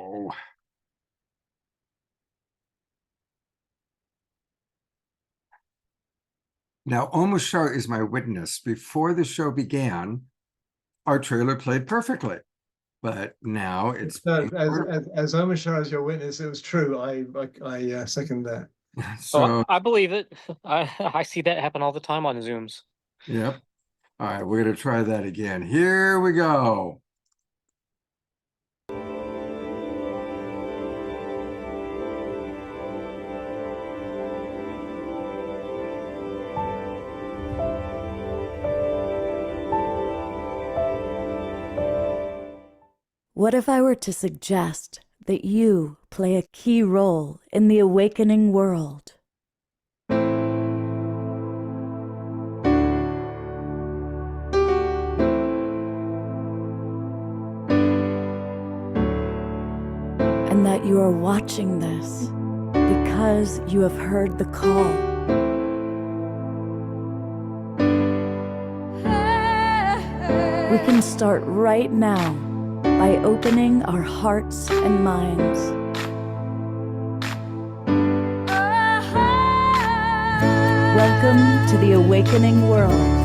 go. Now, Omashar is my witness. Before the show began, our trailer played perfectly, but now it's No, as Omashar as your witness, it was true. I second that. So I believe it. I see that happen all the time on Zooms. Yep. All right, we're gonna try that again. Here we go. What if I were to suggest that you play a key role in the awakening world? And that you are watching this because you have heard the call. We can start right now by opening our hearts and minds. Welcome to the awakening world.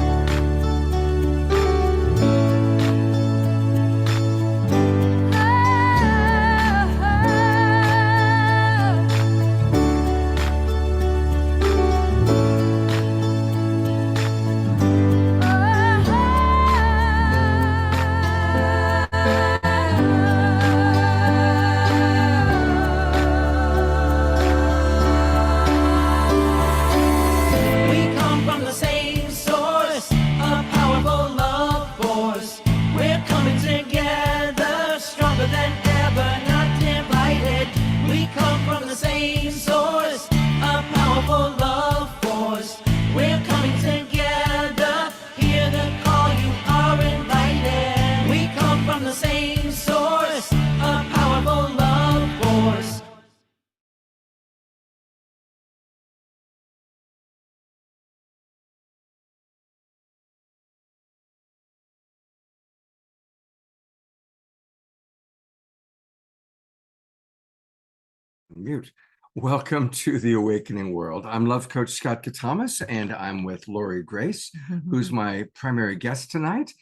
Mute. Welcome to the Awakening World. I'm Love Coach Scott Catamas, and I'm with Lori Grace, who's my primary guest tonight.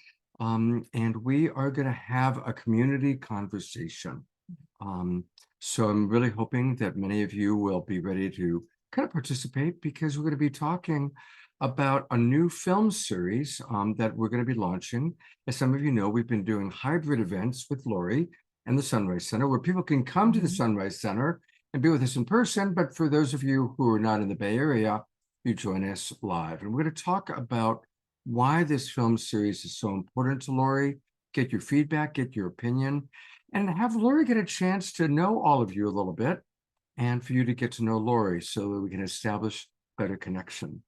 And we are going to have a community conversation. So I'm really hoping that many of you will be ready to kind of participate, because we're going to be talking about a new film series that we're going to be launching. As some of you know, we've been doing hybrid events with Lori and the Sunrise Center, where people can come to the Sunrise Center and be with us in person. But for those of you who are not in the Bay Area, you join us live. And we're going to talk about why this film series is so important to Lori, get your feedback, get your opinion, and have Lori get a chance to know all of you a little bit, and for you to get to know Lori so that we can establish better connection.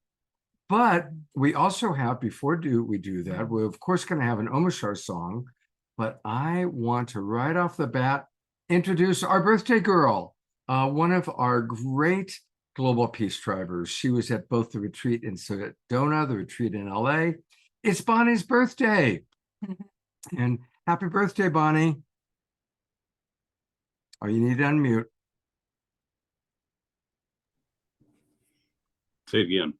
But we also have, before we do that, we're of course going to have an Omashar song, but I want to right off the bat introduce our birthday girl, one of our great global peace drivers. She was at both the retreat in Sedona, the retreat in LA. It's Bonnie's birthday. And happy birthday, Bonnie. Oh, you need to unmute. Say it again.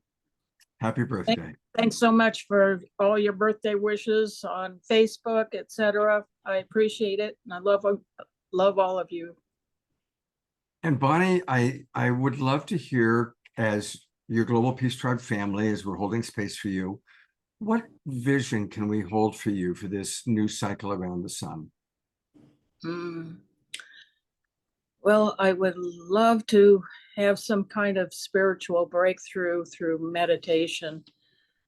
Happy birthday. Thanks so much for all your birthday wishes on Facebook, etc. I appreciate it, and I love all of you. And Bonnie, I would love to hear, as your Global Peace Tribe family, as we're holding space for you, what vision can we hold for you for this new cycle around the sun? Well, I would love to have some kind of spiritual breakthrough through meditation.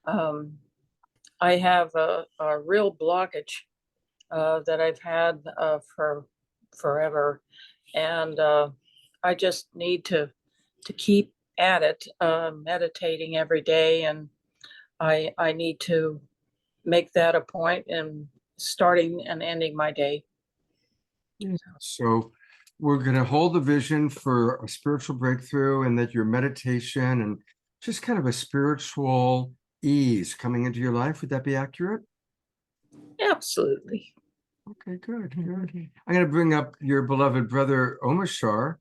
I have a real blockage that I've had for forever, and I just need to keep at it, meditating every day, and I need to make that a point in starting and ending my day. So we're going to hold the vision for a spiritual breakthrough, and that your meditation and just kind of a spiritual ease coming into your life. Would that be accurate? Absolutely. Okay, good, good. I'm gonna bring up your beloved brother Omashar.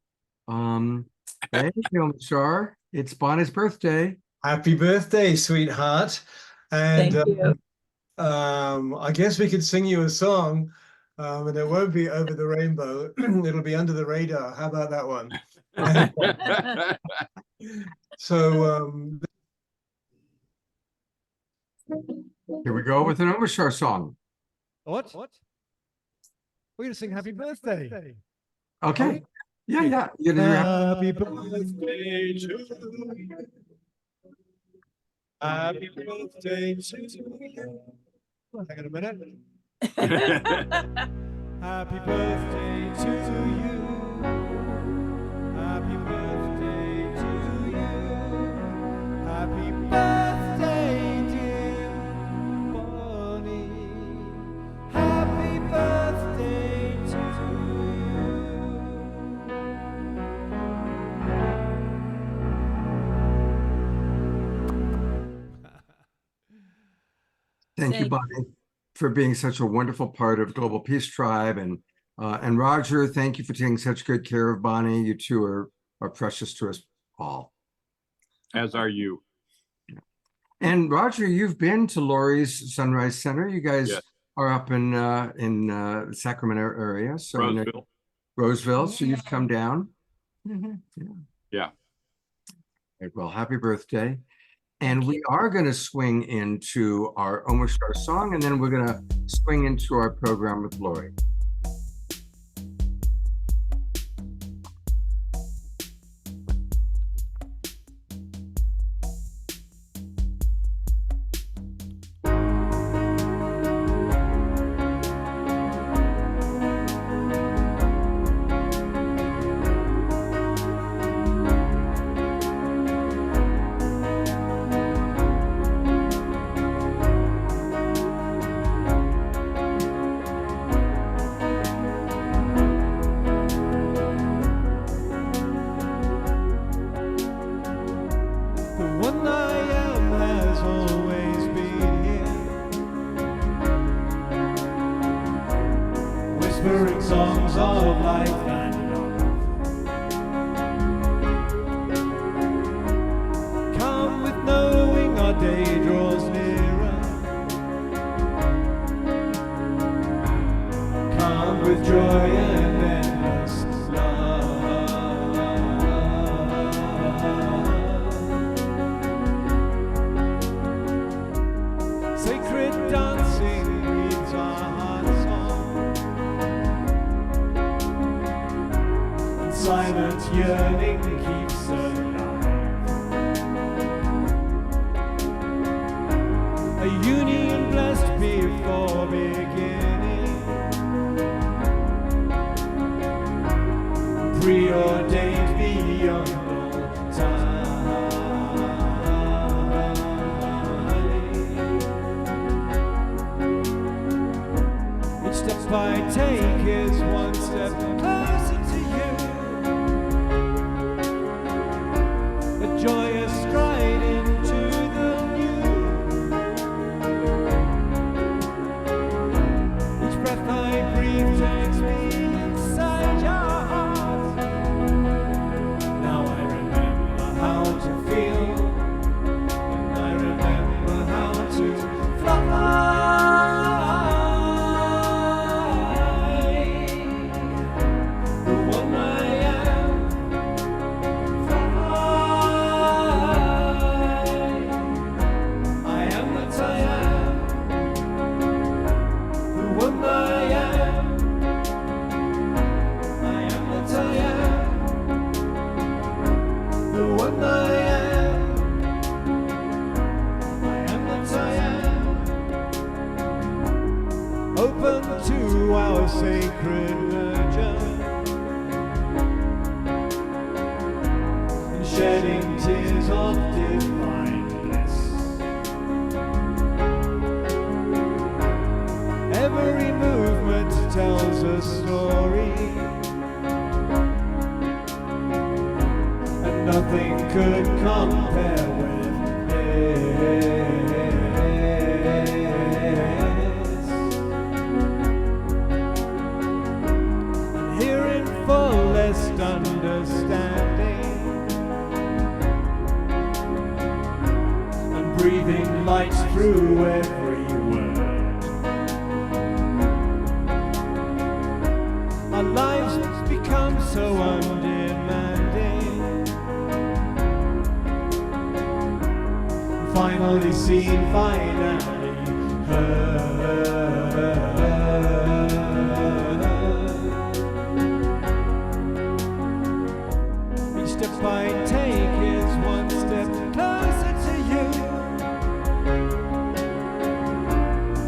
Hey, Omashar, it's Bonnie's birthday. Happy birthday, sweetheart. And Thank you. I guess we could sing you a song, and it won't be Over the Rainbow. It'll be Under the Radar. How about that one? So Here we go with an Omashar song. What? We're gonna sing Happy Birthday. Okay. Yeah, yeah. You're gonna do Happy birthday to you. Happy birthday to you. Hang on a minute. Happy birthday to you. Happy birthday to you. Happy birthday, dear Bonnie. Happy birthday to Thank you, Thank Bonnie, for being such a wonderful part of Global Peace Tribe, and Roger, thank you for taking such good care of Bonnie. You two are precious to us all. As are you. And Roger, you've been to Lori's Sunrise Center. You guys Yes. are up in the Sacramento area, so I know- Roseville. Roseville. So you've come down. Yeah. Okay, well, happy birthday. And we are going to swing into our Omashar song, and then we're going to swing into our program with Lori. the one I am has always been here, whispering songs of life and love. Come with knowing our day draws nearer. Come with joy and endless love. Sacred dancing leads our hearts on, and silent yearning keeps alive. A union blessed before beginning, preordained beyond all time. Each step I take is one step closer to you. A joyous stride into the new. Each breath I breathe takes me inside your heart. Now I remember how to feel, and I remember how to fly. The one I am, fly. I am that I am. The one I am, I am that I am. The one I am, I am that I am. Open to our sacred merger, and shedding tears of divine bliss. Every movement tells a story, and nothing could compare with this. breathing light through every word. Our lives become so undemanding, finally seen, finally heard. Each step I take is one step closer to you,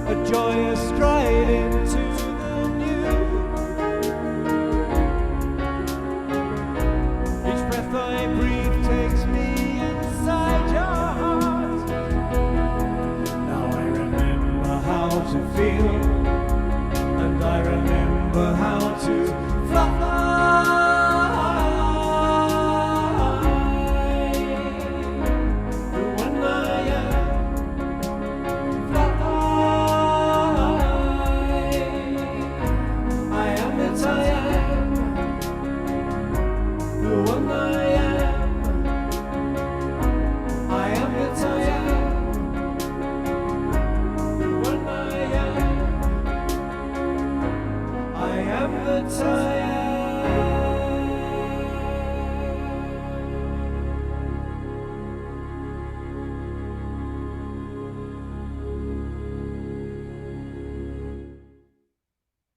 a joyous stride into the new. Each breath I breathe takes me inside your heart. Now I remember how to feel, and I remember how to fly. The one I am, fly. I am that I am. The one I am. I am that I am. The one I am. I am that I am.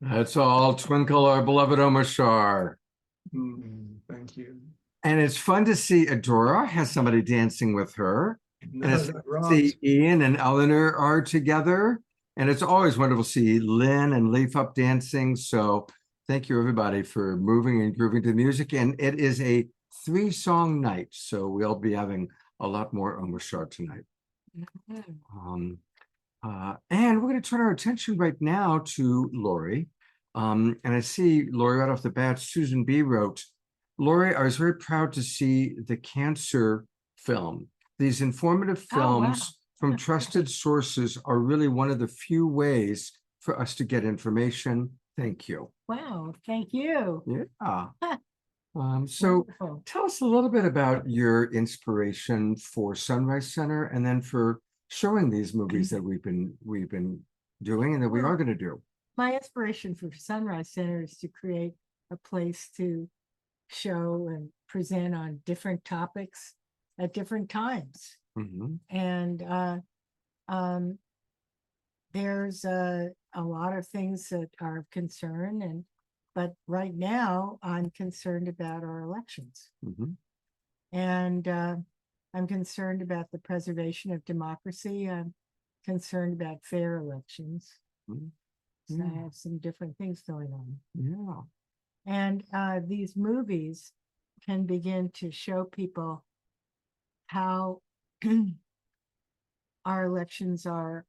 That's all Twinkle, our beloved Omashar. Thank you. And it's fun to see Adora has somebody dancing with her. No, And it's that fun to rocks. see Ian and Eleanor are together. And it's always wonderful to see Lynn and Leaf Up dancing. So thank you, everybody, for moving and grooving to the music. And it is a 3-song night. So we'll be having a lot more Omashar tonight. And we're going to turn our attention right now to Lori. And I see Lori right off the bat. Susan B. wrote, Lori, I was very proud to see the cancer film. These informative films from trusted sources are really one of the few ways for us to get information. Thank you. Wow, thank you. Yeah. So Wonderful. tell us a little bit about your inspiration for Sunrise Center and then for showing these movies that we've been doing and that we are going to do. My inspiration for Sunrise Center is to create a place to show and present on different topics at different times. Mhm. And there's a lot of things that are of concern, but right now I'm concerned about our elections. Mhm. And I'm concerned about the preservation of democracy. I'm concerned about fair elections. Mhm. So I have some different things going on. Yeah. And these movies can begin to show people how our elections are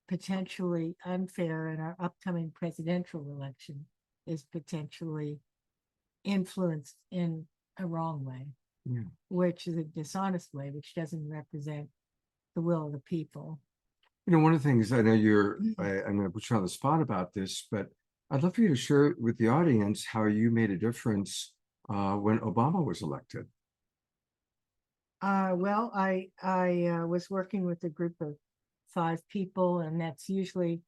potentially unfair and our upcoming presidential election is potentially influenced in a wrong way, Yeah. which is a dishonest way, which doesn't represent the will of the people. You know, one of the things I know I'm going to put you on the spot about this, but I'd love for you to share with the audience how you made a difference when Obama was elected. Well, I was working with a group of 5 people, and that's usually,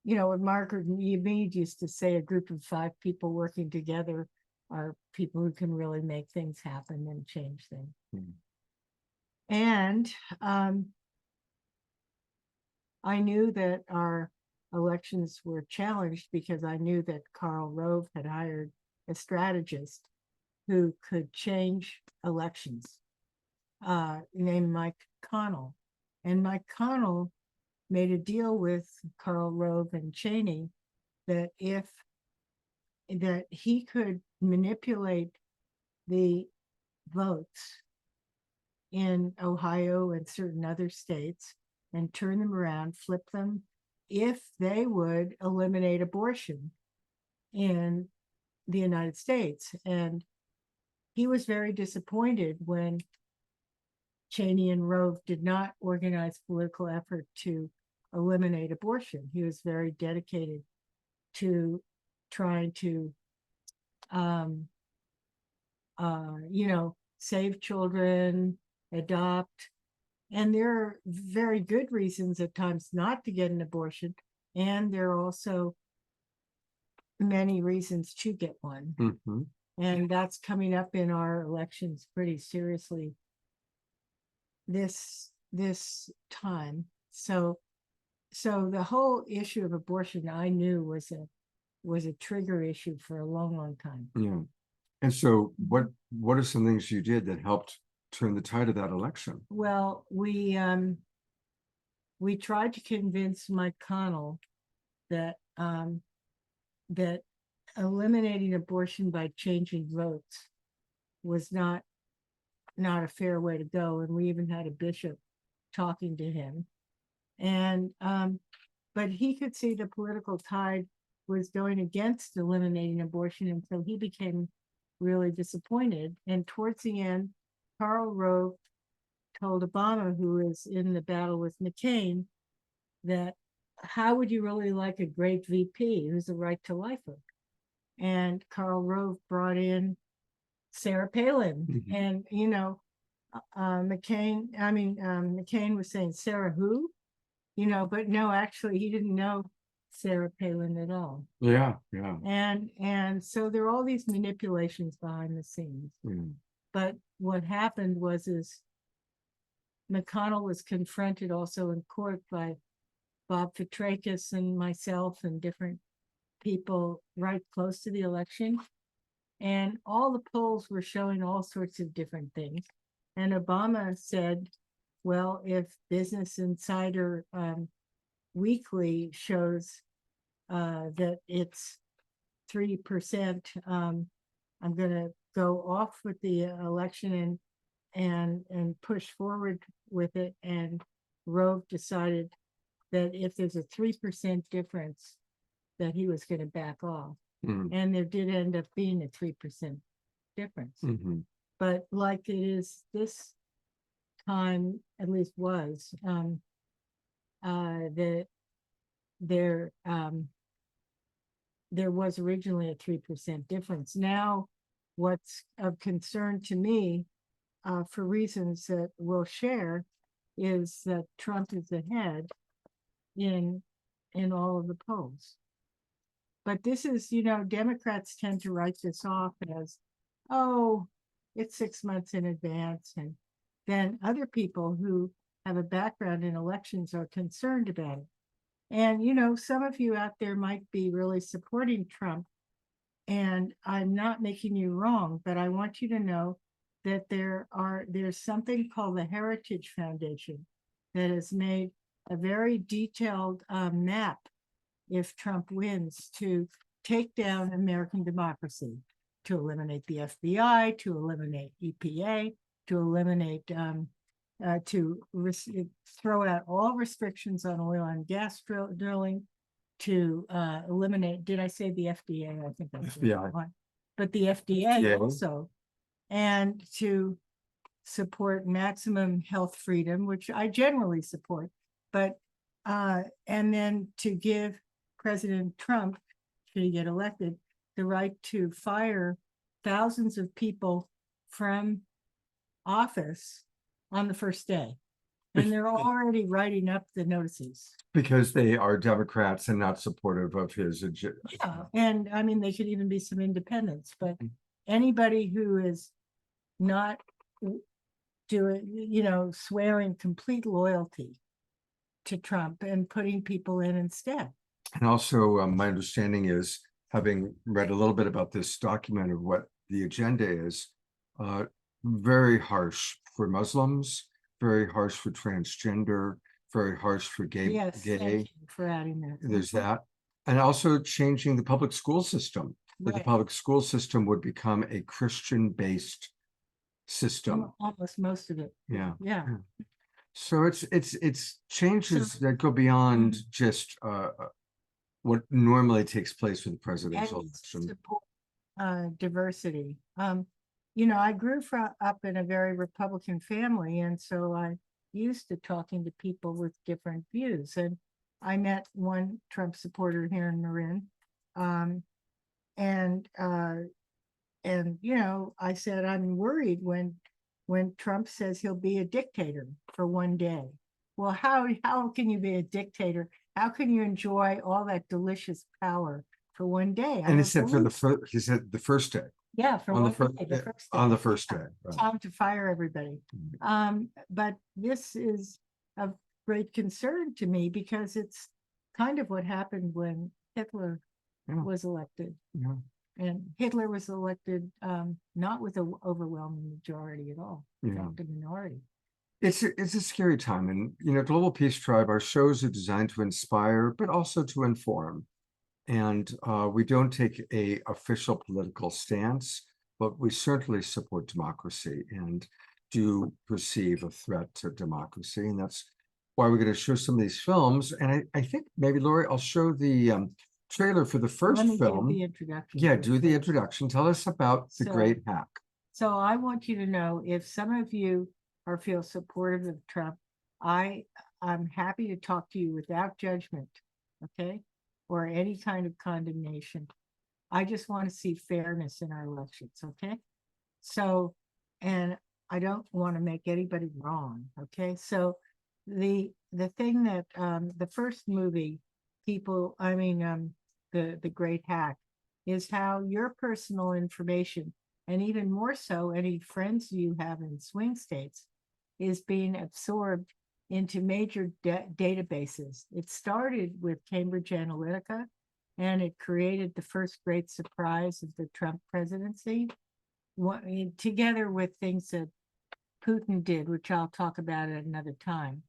what Margaret Mead used to say, a group of 5 people working together are people who can really make things happen and change things. And I knew that our elections were challenged because I knew that Karl Rove had hired a strategist who could change elections, named Mike Connell. And Mike Connell made a deal with Karl Rove and Cheney that he could manipulate the votes in Ohio and certain other states and turn them around, flip them, if they would eliminate abortion in the United States. And he was very disappointed when Cheney and Rove did not organize political effort to eliminate abortion. He was very dedicated to trying to, save children, adopt, And there are very good reasons at times not to get an abortion. And there are also many reasons to get one. Mhm. And that's coming up in our elections pretty seriously this time. So the whole issue of abortion I knew was a trigger issue for a long time. Yeah. And so what are some things you did that helped turn the tide of that election? Well, we tried to convince Mike Connell that that eliminating abortion by changing votes was not a fair way to go, and we even had a bishop talking to him. And but he could see the political tide was going against eliminating abortion, and so he became really disappointed. And towards the end, Karl Rove told Obama, who is in the battle with McCain, that how would you really like a great VP who's a right to lifer? And Karl Rove brought in Sarah Palin. Mhm. And McCain was saying, Sarah who? But no, actually he didn't know Sarah Palin at all. Yeah. And so there are all these manipulations behind the scenes. Mm. But what happened was McConnell was confronted also in court by Bob Petrakis and myself and different people right close to the election. And all the polls were showing all sorts of different things. And Obama said, well, if Business Insider Weekly shows that it's 3%, I'm going to go off with the election and push forward with it. And Rove decided that if there's a 3% difference, that he was going to back off. Mm. And there did end up being a 3% difference. Mhm. But like it is this time, at least was, that there was originally a 3% difference. Now, what's of concern to me, for reasons that we'll share, is that Trump is ahead in all of the polls. But this is, Democrats tend to write this off as, oh, it's 6 months in advance. And then other people who have a background in elections are concerned about it. And, some of you out there might be really supporting Trump. And I'm not making you wrong, but I want you to know that there's something called the Heritage Foundation that has made a very detailed map, if Trump wins, to take down American democracy, to eliminate the FBI, to eliminate EPA, to eliminate, throw out all restrictions on oil and gas drilling, to eliminate, did I say the FDA? I think that's FBI. one. But the FDA also, and to support maximum health freedom, which I generally support, but and then to give President Trump, should he get elected, the right to fire thousands of people from office on the first day. And they're already writing up the notices. Because they are Democrats and not supportive of his agenda. Yeah, and I mean, they could even be some independents, but anybody who is not doing, swearing complete loyalty to Trump and putting people in instead. And also, my understanding is, having read a little bit about this document of what the agenda is, very harsh for Muslims, very harsh for transgender, very harsh for gay. Yes, thank you for adding that. There's that. And also changing the public school system. That the Right. public school system would become a Christian-based system. Almost most of it. Yeah. Yeah. So it's changes that go beyond just what normally takes place with the presidential And election. support diversity. I grew up in a very Republican family, and so I used to talking to people with different views. And I met one Trump supporter here in Marin, and I said, I'm worried when when Trump says he'll be a dictator for one day. Well, how can you be a dictator? How can you enjoy all that delicious power for one day? I And he don't said he said the first day, Yeah, for on the one first, day, the first on day. the first day. right. Time to fire everybody. But this is of great concern to me because it's kind of what happened when Hitler Yeah. was elected. Yeah. And Hitler was elected not with an overwhelming majority at all, in Yeah. fact, a minority. It's a scary time, and Global Peace Tribe, our shows are designed to inspire, but also to inform. And we don't take a official political stance, but we certainly support democracy and do perceive a threat to democracy. And that's why we're going to show some of these films. And I think maybe, Lori, I'll show the trailer for the first Let me give film. the introduction. Yeah, first. do the introduction. Tell us about The So- Great Hack. So I want you to know, if some of you feel supportive of Trump, I'm happy to talk to you without judgment, okay? Or any kind of condemnation. I just want to see fairness in our elections, okay? So, and I don't want to make anybody wrong, okay? So the thing that the first movie, the Great Hack, is how your personal information, and even more so any friends you have in swing states, is being absorbed into major databases. It started with Cambridge Analytica, and it created the first great surprise of the Trump presidency, together with things that Putin did, which I'll talk about at another time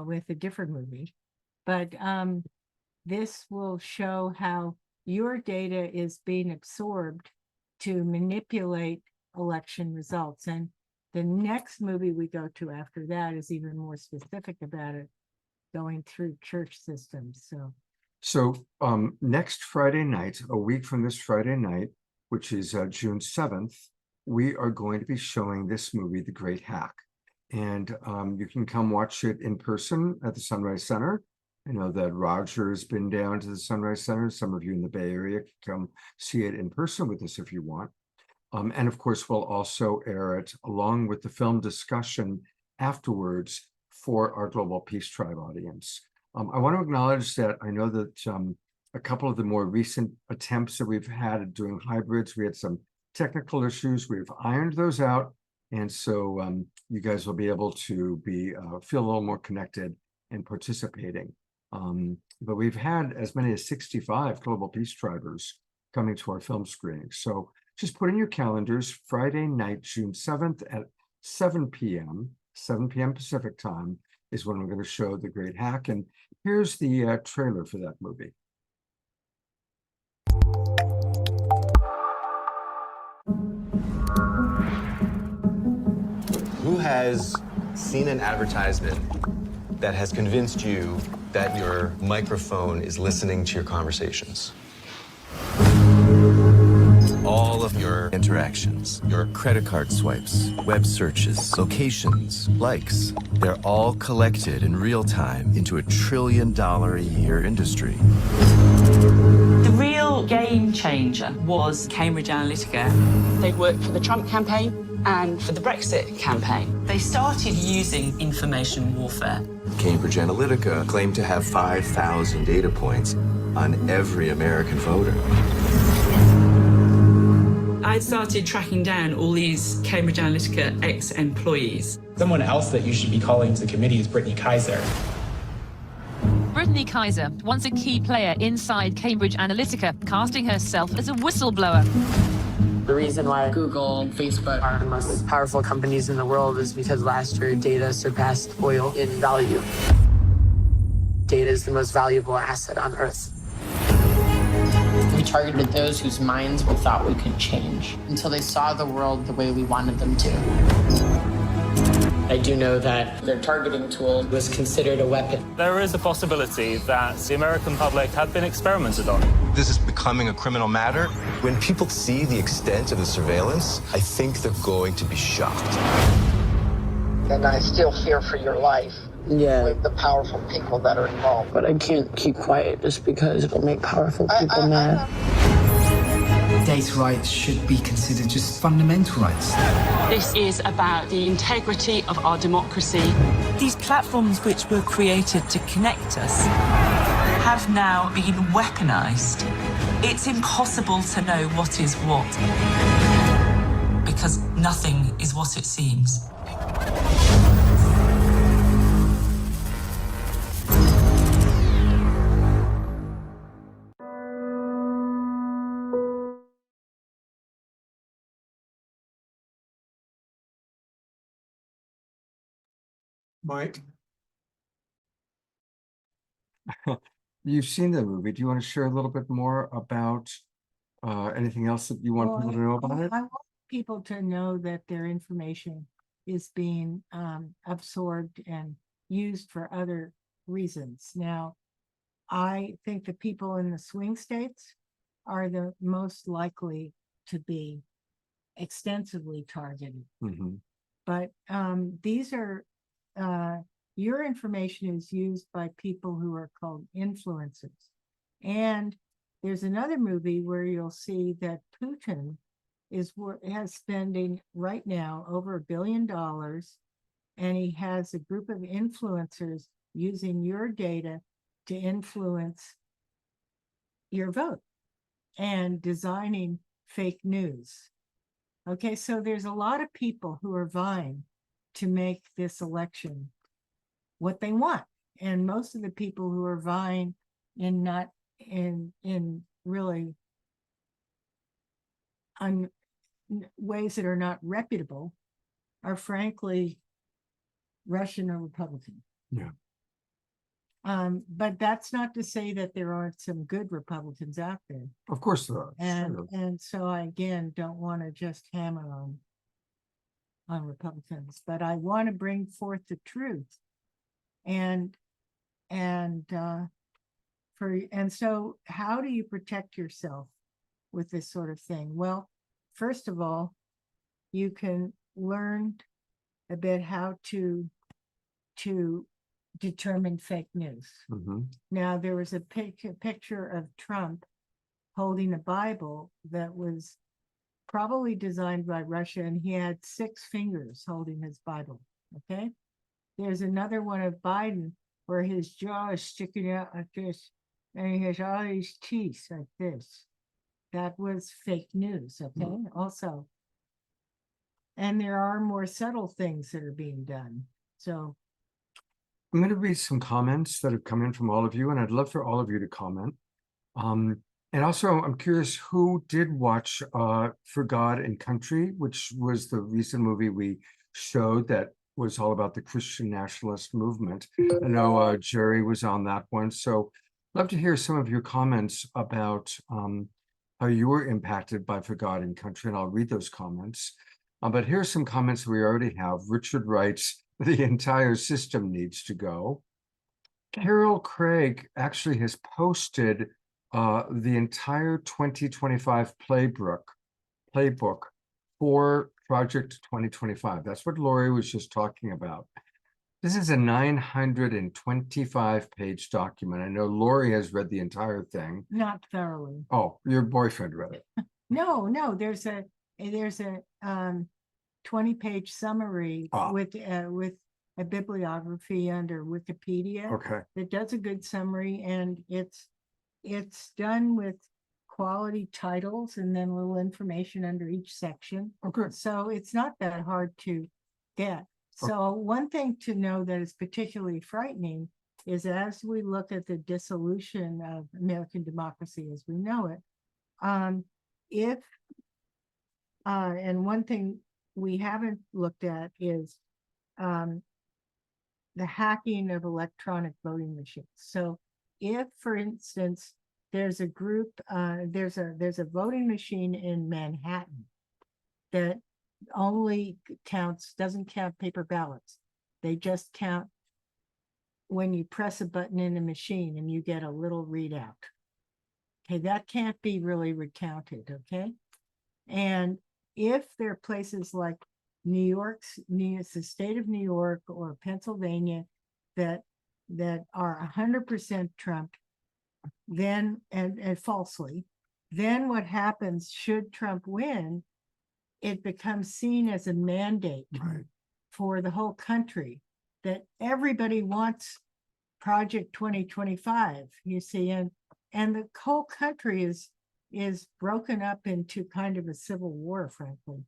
with a different movie. But this will show how your data is being absorbed to manipulate election results. And the next movie we go to after that is even more specific about it, going through church systems. So next Friday night, a week from this Friday night, which is June 7th, we are going to be showing this movie, The Great Hack. And you can come watch it in person at the Sunrise Center. I know that Roger has been down to the Sunrise Center. Some of you in the Bay Area can come see it in person with us if you want. And of course, we'll also air it along with the film discussion afterwards for our Global Peace Tribe audience. I want to acknowledge that I know that a couple of the more recent attempts that we've had at doing hybrids, we had some technical issues. We've ironed those out. And so you guys will be able to feel a little more connected and participating. But we've had as many as 65 Global Peace Tribers coming to our film screening. So just put in your calendars, Friday night, June 7th at 7 p.m. Pacific time is when we're going to show The Great Hack. And here's the trailer for that movie. Who has seen an advertisement that has convinced you that your microphone is listening to your conversations? All of your interactions, your credit card swipes, web searches, locations, likes, they're all collected in real time into a $1 trillion a year industry. The real game changer was Cambridge Analytica. They worked for the Trump campaign and for the Brexit campaign. They started using information warfare. Cambridge Analytica claimed to have 5,000 data points on every American voter. I started tracking down all these Cambridge Analytica ex-employees. Someone else that you should be calling to the committee is Brittany Kaiser. Brittany Kaiser, once a key player inside Cambridge Analytica, casting herself as a whistleblower. The reason why Google and Facebook are the most powerful companies in the world is because last year data surpassed oil in value. Data is the most valuable asset on Earth. We targeted those whose minds we thought we could change until they saw the world the way we wanted them to. I do know that their targeting tool was considered a weapon. There is a possibility that the American public had been experimented on. This is becoming a criminal matter. When people see the extent of the surveillance, I think they're going to be shocked. And I still fear for your life. Yeah. With the powerful people that are involved. But I can't keep quiet just because it'll make powerful people mad. data rights should be considered just fundamental rights. This is about the integrity of our democracy. These platforms which were created to connect us have now been weaponized. It's impossible to know what is what, because nothing is what it seems. Mike? You've seen the movie. Do you want to share a little bit more about anything else that you want people to know about it? I want people to know that their information is being absorbed and used for other reasons. Now, I think the people in the swing states are the most likely to be extensively targeted. But these are, your information is used by people who are called influencers. And there's another movie where you'll see that Putin has spending right now over $1 billion, and he has a group of influencers using your data to influence your vote and designing fake news. Okay, so there's a lot of people who are vying to make this election what they want. And most of the people who are vying in not in really ways that are not reputable are frankly Russian or Republican. Yeah. But that's not to say that there aren't some good Republicans out there. Of course there are. And so I again don't want to just hammer on Republicans, but I want to bring forth the truth. And so how do you protect yourself with this sort of thing? Well, first of all, you can learn a bit how to determine fake news. Now, there was a picture of Trump holding a Bible that was probably designed by Russia, and he had 6 fingers holding his Bible, okay? There's another one of Biden where his jaw is sticking out like this, and he has all these teeth like this. That was fake news, okay? Also. And there are more subtle things that are being done. So I'm going to read some comments that have come in from all of you, and I'd love for all of you to comment. And also, I'm curious who did watch For God and Country, which was the recent movie we showed that was all about the Christian nationalist movement. I know Jerry was on that one. So I'd love to hear some of your comments about how you were impacted by For God and Country, and I'll read those comments. But here's some comments we already have. Richard writes, the entire system needs to go. Carol Craig actually has posted the entire 2025 playbook for Project 2025. That's what Lori was just talking about. This is a 925-page document. I know Lori has read the entire thing. not thoroughly. Oh, your boyfriend read it. No, there's a 20-page summary with a bibliography under Wikipedia. Okay. That does a good summary, and it's done with quality titles and then little information under each section. Okay. So it's not that hard to get. So one thing to know that is particularly frightening is as we look at the dissolution of American democracy as we know it, and one thing we haven't looked at is the hacking of electronic voting machines. So if, for instance, there's a group, there's a voting machine in Manhattan that only doesn't count paper ballots. They just count when you press a button in a machine and you get a little readout. Okay, that can't be really recounted, okay? And if there are places like the state of New York or Pennsylvania that are 100% Trump, then and falsely, then what happens should Trump win, it becomes seen as a mandate Right. for the whole country that everybody wants Project 2025, you see, and the whole country is broken up into kind of a civil war, frankly,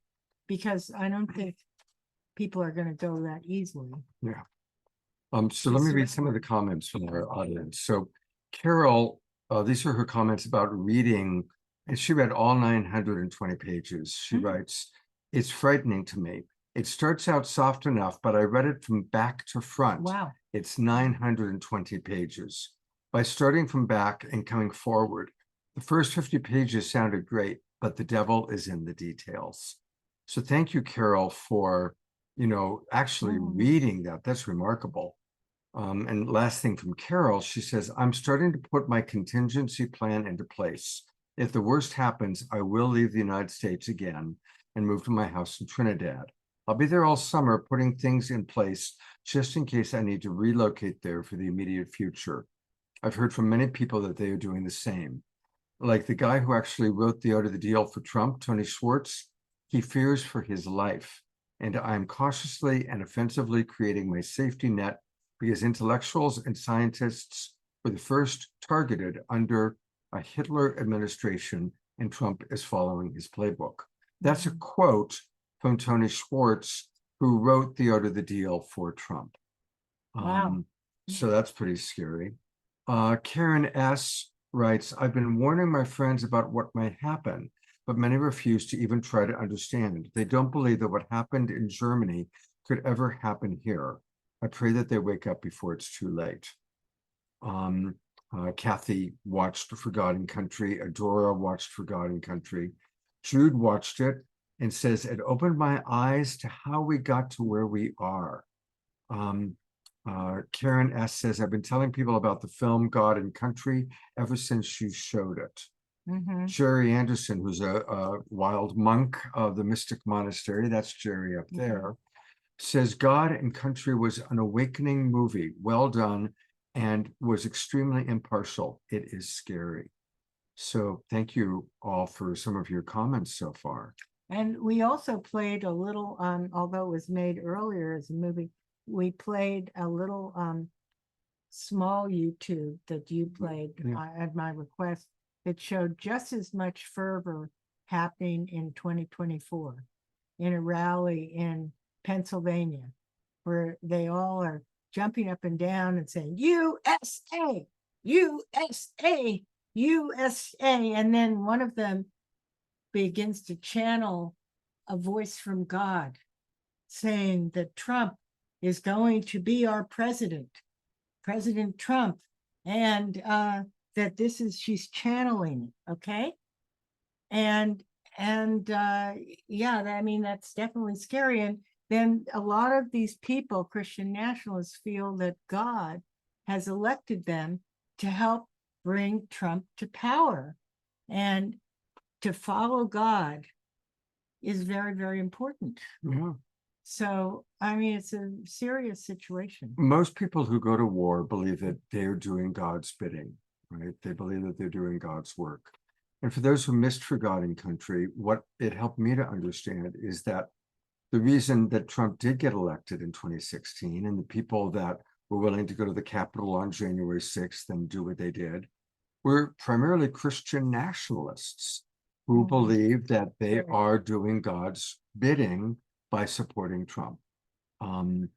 because I don't think people are going to go that easily. Yeah. So let me read some of the comments from our audience. So Carol, these are her comments about reading, and she read all 920 pages. She writes, "It's frightening to me. It starts out soft enough, but I read it from back to front. Wow. It's 920 pages. By starting from back and coming forward, the first 50 pages sounded great, but the devil is in the details." So thank you, Carol, for, actually reading that. That's remarkable. And last thing from Carol, she says, "I'm starting to put my contingency plan into place. If the worst happens, I will leave the United States again and move to my house in Trinidad. I'll be there all summer putting things in place just in case I need to relocate there for the immediate future. I've heard from many people that they are doing the same. Like the guy who actually wrote the Art of the Deal for Trump, Tony Schwartz, he fears for his life. And I'm cautiously and offensively creating my safety net because intellectuals and scientists were the first targeted under a Hitler administration, and Trump is following his playbook." That's a quote from Tony Schwartz, who wrote the Art of the Deal for Trump. Wow. So that's pretty scary. Karen S. writes, "I've been warning my friends about what might happen, but many refuse to even try to understand. They don't believe that what happened in Germany could ever happen here. I pray that they wake up before it's too late." Kathy watched Forgotten Country. Adora watched Forgotten Country. Jude watched it and says, "It opened my eyes to how we got to where we are." Karen S. says, "I've been telling people about the film God and Country ever since you showed it." Jerry Anderson, who's a wild monk of the Mystic Monastery, that's Jerry up there, says God and Country was an awakening movie, well done, and was extremely impartial. It is scary. So thank you all for some of your comments so far. And we also played a little, although it was made earlier as a movie, we played a little small YouTube that you played at my request that showed just as much fervor happening in 2024 in a rally in Pennsylvania, where they all are jumping up and down and saying, USA, USA, USA. And then one of them begins to channel a voice from God saying that Trump is going to be our president, President Trump, and that this is, she's channeling it, okay? And yeah, I mean, that's definitely scary. And then a lot of these people, Christian nationalists, feel that God has elected them to help bring Trump to power. And to follow God is very, very important. Yeah. So, I mean, it's a serious situation. Most people who go to war believe that they're doing God's bidding, right? They believe that they're doing God's work. And for those who missed Forgotten Country, what it helped me to understand is that the reason that Trump did get elected in 2016 and the people that were willing to go to the Capitol on January 6th and do what they did were primarily Christian nationalists who believe that they are doing God's bidding by supporting Trump. One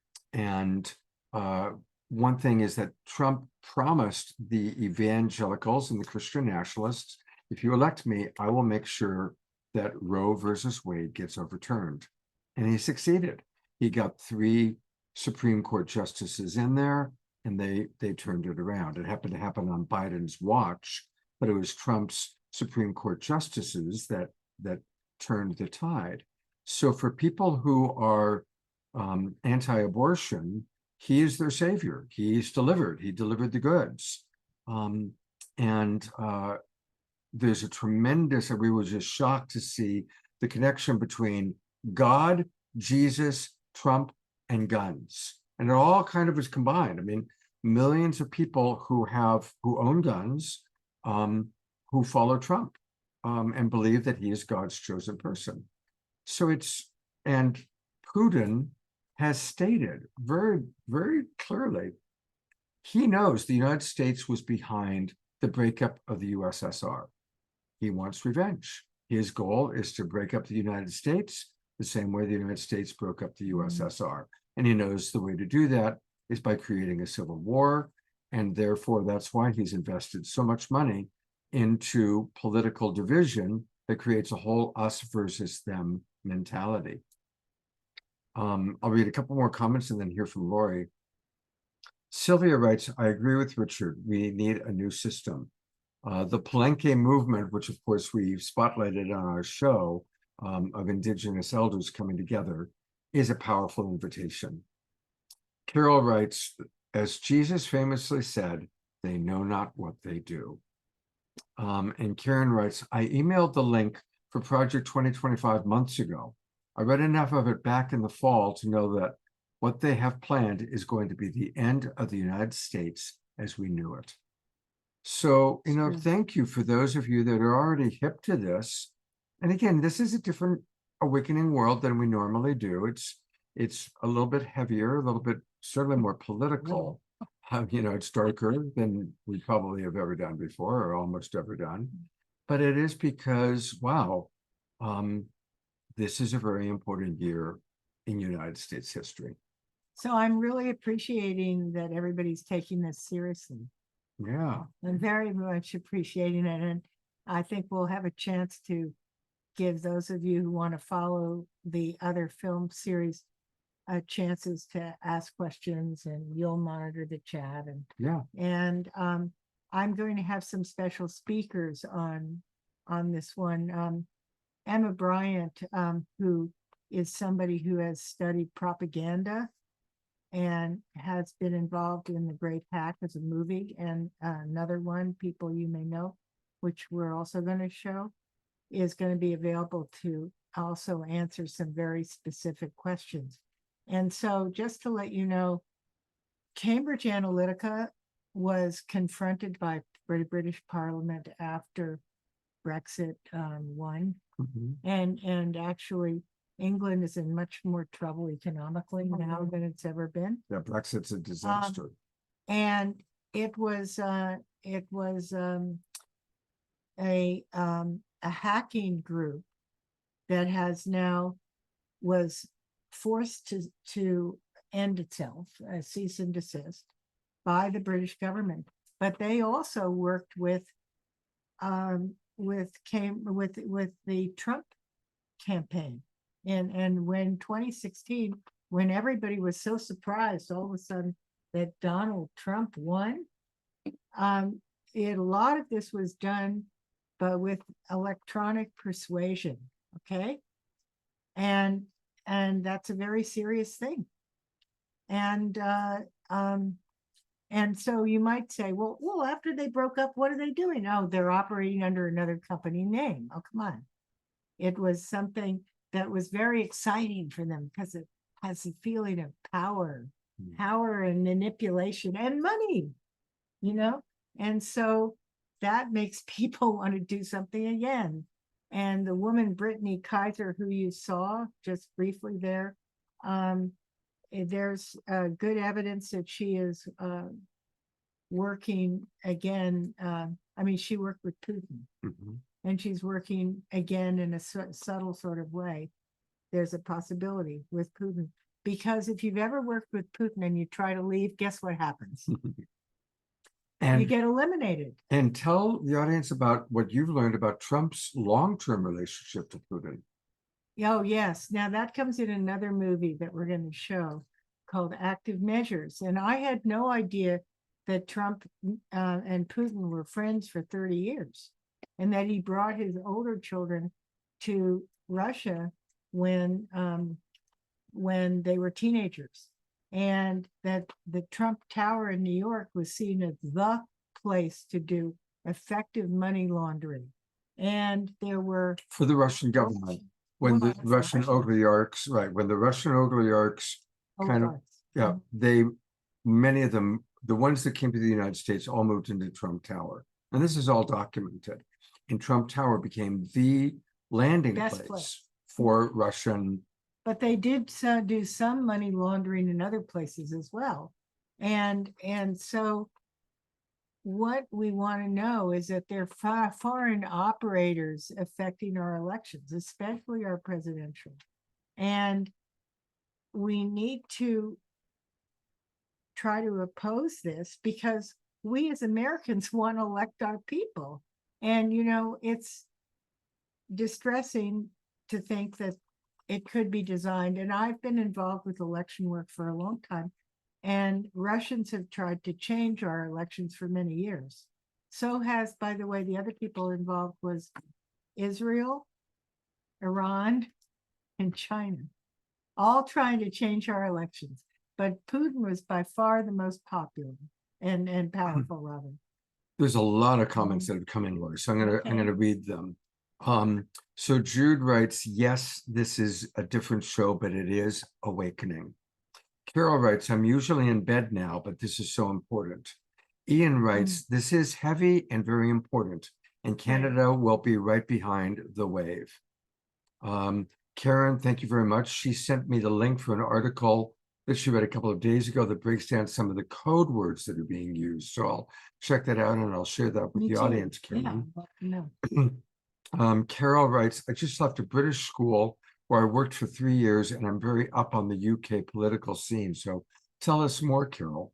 thing is that Trump promised the evangelicals and the Christian nationalists, if you elect me, I will make sure that Roe versus Wade gets overturned. And he succeeded. He got 3 Supreme Court justices in there, and they turned it around. It happened to happen on Biden's watch, but it was Trump's Supreme Court justices that turned the tide. So for people who are anti-abortion, he is their savior. He's delivered. He delivered the goods. There's a tremendous, we were just shocked to see the connection between God, Jesus, Trump, and guns. And it all kind of was combined. I mean, millions of people who own guns, who follow Trump. and believe that he is God's chosen person. So and Putin has stated very, very clearly, he knows the United States was behind the breakup of the USSR. He wants revenge. His goal is to break up the United States the same way the United States broke up the USSR. And he knows the way to do that is by creating a civil war. And therefore, that's why he's invested so much money into political division that creates a whole us versus them mentality. I'll read a couple more comments and then hear from Lori. Sylvia writes, I agree with Richard. We need a new system. The Palenque movement, which of course we've spotlighted on our show, of indigenous elders coming together, is a powerful invitation. Carol writes, as Jesus famously said, they know not what they do. And Karen writes, I emailed the link for Project 2025 months ago. I read enough of it back in the fall to know that what they have planned is going to be the end of the United States as we knew it. So, thank you for those of you that are already hip to this. And again, this is a different awakening world than we normally do. It's a little bit heavier, a little bit certainly more political. It's darker than we probably have ever done before or almost ever done. But it is because, wow, this is a very important year in United States history. So I'm really appreciating that everybody's taking this seriously. Yeah. I'm very much appreciating it. And I think we'll have a chance to give those of you who want to follow the other film series chances to ask questions, and you'll monitor the chat. And I'm going to have some special speakers on this one. Emma Bryant, who is somebody who has studied propaganda and has been involved in The Great Hack as a movie, and another one, people you may know, which we're also going to show, is going to be available to also answer some very specific questions. And so just to let you know, Cambridge Analytica was confronted by the British Parliament after Brexit won. And actually, England is in much more trouble economically now than it's ever been. Yeah, Brexit's a disaster. And it was a hacking group that has now was forced to end itself, cease and desist, by the British government. But they also worked with the Trump campaign. And when 2016, when everybody was so surprised all of a sudden that Donald Trump won, a lot of this was done but with electronic persuasion, okay? And that's a very serious thing. And so you might say, well, after they broke up, what are they doing? Oh, they're operating under another company name. Oh, come on. It was something that was very exciting for them because it has a feeling of power and manipulation and money, And so that makes people want to do something again. And the woman, Brittany Kaiser, who you saw just briefly there, there's good evidence that she is working again. She worked with Putin, and she's working again in a subtle sort of way. There's a possibility with Putin, because if you've ever worked with Putin and you try to leave, guess what happens? And you get eliminated. And tell the audience about what you've learned about Trump's long-term relationship to Putin. Oh, yes. Now that comes in another movie that we're going to show called Active Measures. And I had no idea that Trump and Putin were friends for 30 years, and that he brought his older children to Russia when they were teenagers. And that the Trump Tower in New York was seen as the place to do effective money laundering. And there were... For the Russian government, when the Russian oligarchs, when the Russian oligarchs many of them, the ones that came to the United States all moved into Trump Tower. And this is all documented. and Trump Tower became the landing Best place place. for Russian. But they did do some money laundering in other places as well. And so what we want to know is that there are foreign operators affecting our elections, especially our presidential. And we need to try to oppose this because we as Americans want to elect our people. And, you know, it's distressing to think that it could be designed. And I've been involved with election work for a long time. And Russians have tried to change our elections for many years. So has, by the way, the other people involved was Israel, Iran, and China, all trying to change our elections. But Putin was by far the most popular and powerful, rather. There's a lot of comments that have come in, Lori, so I'm gonna read them. So Jude writes, yes, this is a different show, but it is awakening. Carol writes, I'm usually in bed now, but this is so important. Ian writes, this is heavy and very important, and Canada will be right behind the wave. Karen, thank you very much. She sent me the link for an article that she read a couple of days ago that breaks down some of the code words that are being used. So I'll check that out and I'll share that with the audience, Karen. Carol writes, I just left a British school where I worked for 3 years and I'm very up on the UK political scene. So tell us more, Carol.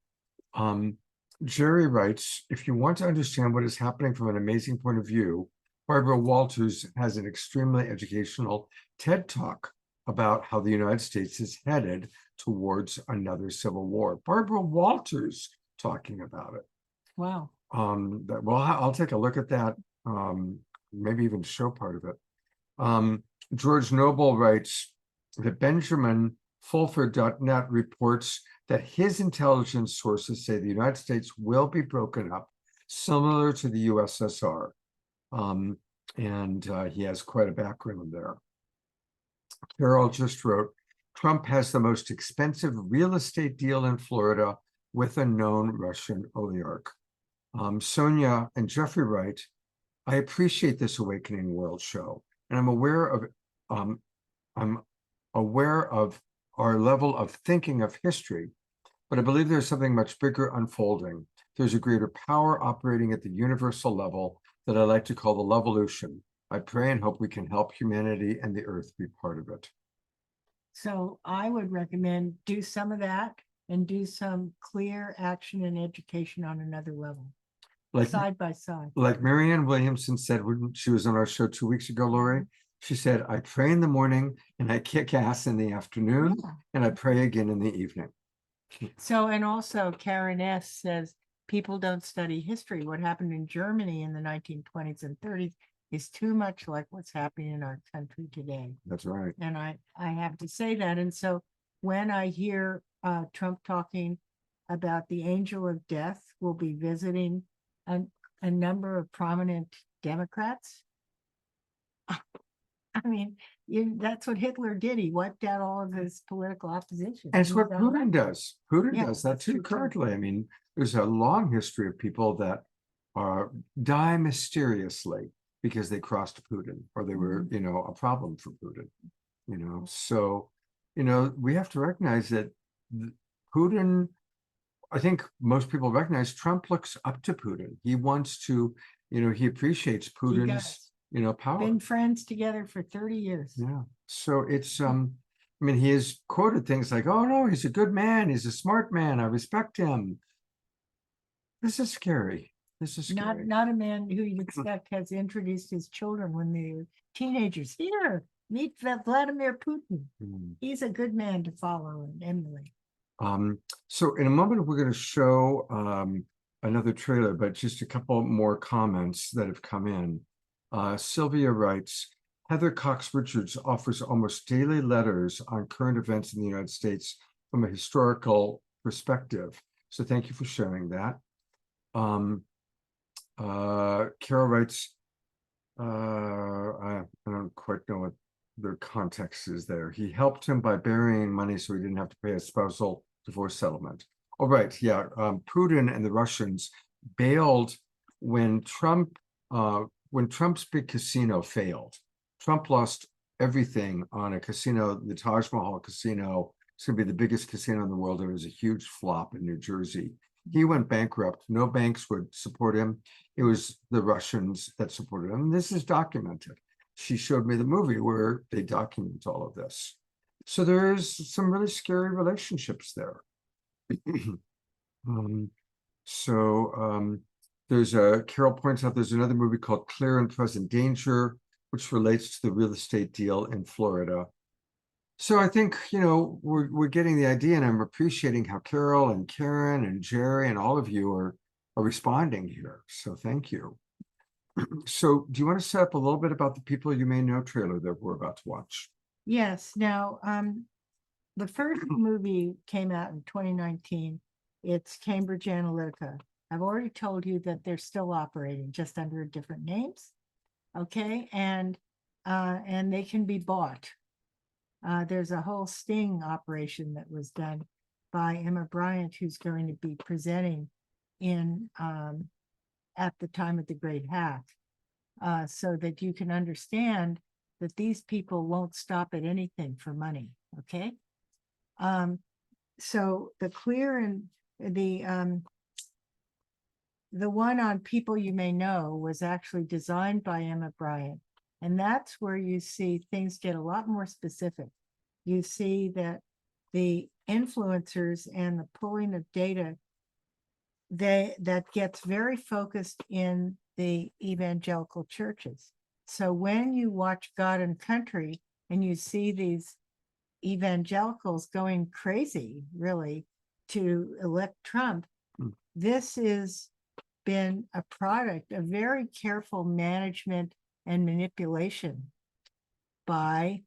Jerry writes, if you want to understand what is happening from an amazing point of view, Barbara Walters has an extremely educational TED Talk about how the United States is headed towards another civil war. Barbara Walters talking about it. Wow. Well, I'll take a look at that. Maybe even show part of it. George Noble writes that Benjamin Fulford.net reports that his intelligence sources say the United States will be broken up, similar to the USSR. And he has quite a background there. Carol just wrote, Trump has the most expensive real estate deal in Florida with a known Russian oligarch. Sonia and Jeffrey write, I appreciate this Awakening World show, and I'm aware of our level of thinking of history, but I believe there's something much bigger unfolding. There's a greater power operating at the universal level that I like to call the Levolution. I pray and hope we can help humanity and the earth be part of it. So I would recommend do some of that and do some clear action and education on another level, side by side. Like Marianne Williamson said when she was on our show 2 weeks ago, Lori, she said, I pray in the morning and I kick ass in the afternoon and I pray again in the evening. So, and also Karen S. says, people don't study history. What happened in Germany in the 1920s and 30s is too much like what's happening in our country today. That's right. And I have to say that. And so when I hear Trump talking about the angel of death will be visiting a number of prominent Democrats, I mean, that's what Hitler did. He wiped out all of his political opposition. And it's what Putin does. Putin does that too currently. I mean, there's a long history of people that die mysteriously because they crossed Putin or they were, you know, a problem for Putin, you know. So, you know, we have to recognize that Putin, I think most people recognize Trump looks up to Putin. He wants to, you know, he appreciates Putin's, you know, power. Been friends together for 30 years. Yeah. So it's, I mean, he has quoted things like, oh no, he's a good man. He's a smart man. I respect him. This is scary. This is scary. Not a man who you'd expect has introduced his children when they were teenagers. Here, meet Vladimir Putin. He's a good man to follow and emulate. So in a moment, we're going to show another trailer, but just a couple more comments that have come in. Sylvia writes, Heather Cox Richards offers almost daily letters on current events in the United States from a historical perspective. So thank you for sharing that. Carol writes, I don't quite know what the context is there. He helped him by burying money so he didn't have to pay a spousal divorce settlement. Oh, right. Yeah. Putin and the Russians bailed when Trump when Trump's big casino failed, Trump lost everything on a casino, the Taj Mahal casino. It's going to be the biggest casino in the world. It was a huge flop in New Jersey. He went bankrupt. No banks would support him. It was the Russians that supported him. This is documented. She showed me the movie where they document all of this. So there's some really scary relationships there. There's Carol points out there's another movie called Clear and Present Danger, which relates to the real estate deal in Florida. So I think, we're getting the idea, and I'm appreciating how Carol and Karen and Jerry and all of you are responding here. So thank you. So do you want to set up a little bit about the People You May Know trailer that we're about to watch? Yes. Now, the first movie came out in 2019. It's Cambridge Analytica. I've already told you that they're still operating, just under different names. Okay, and they can be bought. There's a whole sting operation that was done by Emma Bryant, who's going to be presenting in at the time of the Great Hack, so that you can understand that these people won't stop at anything for money. Okay, so the Clear and the one on People You May Know was actually designed by Emma Bryant. And that's where you see things get a lot more specific. You see that the influencers and the pulling of data, that gets very focused in the evangelical churches. So when you watch God and Country and you see these evangelicals going crazy, really, to elect Trump, this has been a product of very careful management and manipulation by,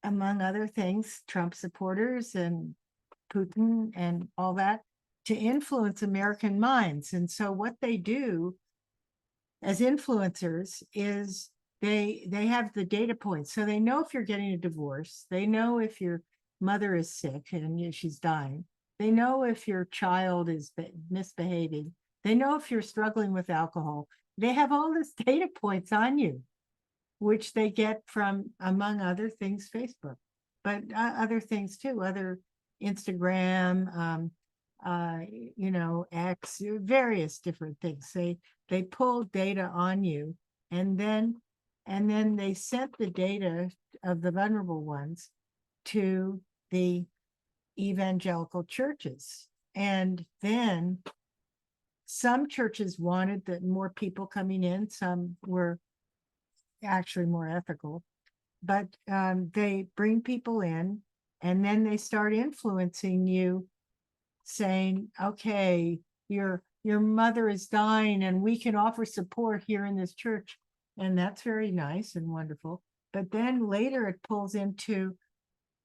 among other things, Trump supporters and Putin and all that, to influence American minds. And so what they do as influencers is they have the data points. So they know if you're getting a divorce, they know if your mother is sick and she's dying, they know if your child is misbehaving, they know if you're struggling with alcohol. They have all this data points on you, which they get from, among other things, Facebook, but other things too, other Instagram, X, various different things. They pull data on you, and then they sent the data of the vulnerable ones to the evangelical churches. And then some churches wanted that more people coming in, some were actually more ethical, but they bring people in, and then they start influencing you, saying, okay, your mother is dying and we can offer support here in this church. And that's very nice and wonderful. But then later it pulls into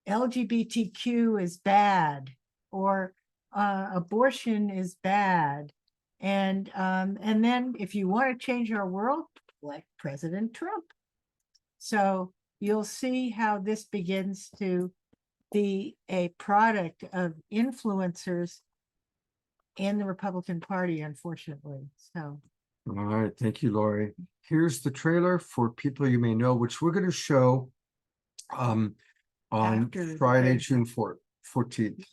LGBTQ is bad, or abortion is bad. And then if you want to change our world, elect President Trump. So you'll see how this begins to be a product of influencers in the Republican Party, unfortunately. So. All right, thank you, Lori. Here's the trailer for People You May Know, which we're going to show on After Friday, the- June 14th.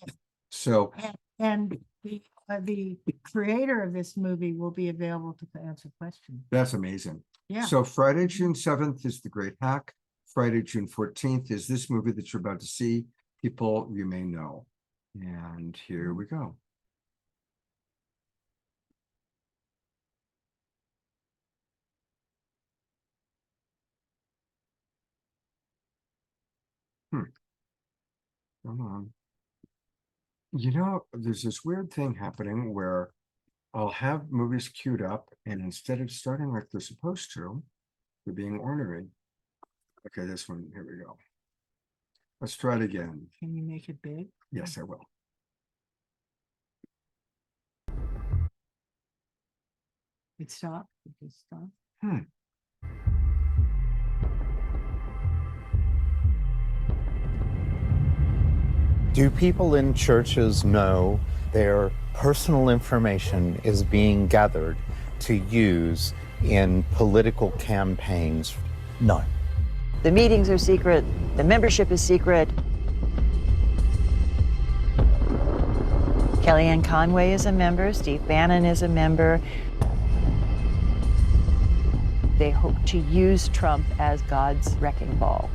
So, And the creator of this movie will be available to answer questions. that's amazing. Yeah. So Friday, June 7th is The Great Hack. Friday, June 14th is this movie that you're about to see, People You May Know. And here we go. Come on. There's this weird thing happening where I'll have movies queued up, and instead of starting like they're supposed to, they're being ornery. Okay, this one, here we go. Let's try it again. Can you make it big? Yes, I will. It stopped. It just stopped. Do people in churches know their personal information is being gathered to use in political campaigns? No. The meetings are secret, the membership is secret. Kellyanne Conway is a member, Steve Bannon is a member. They hope to use Trump as God's wrecking ball.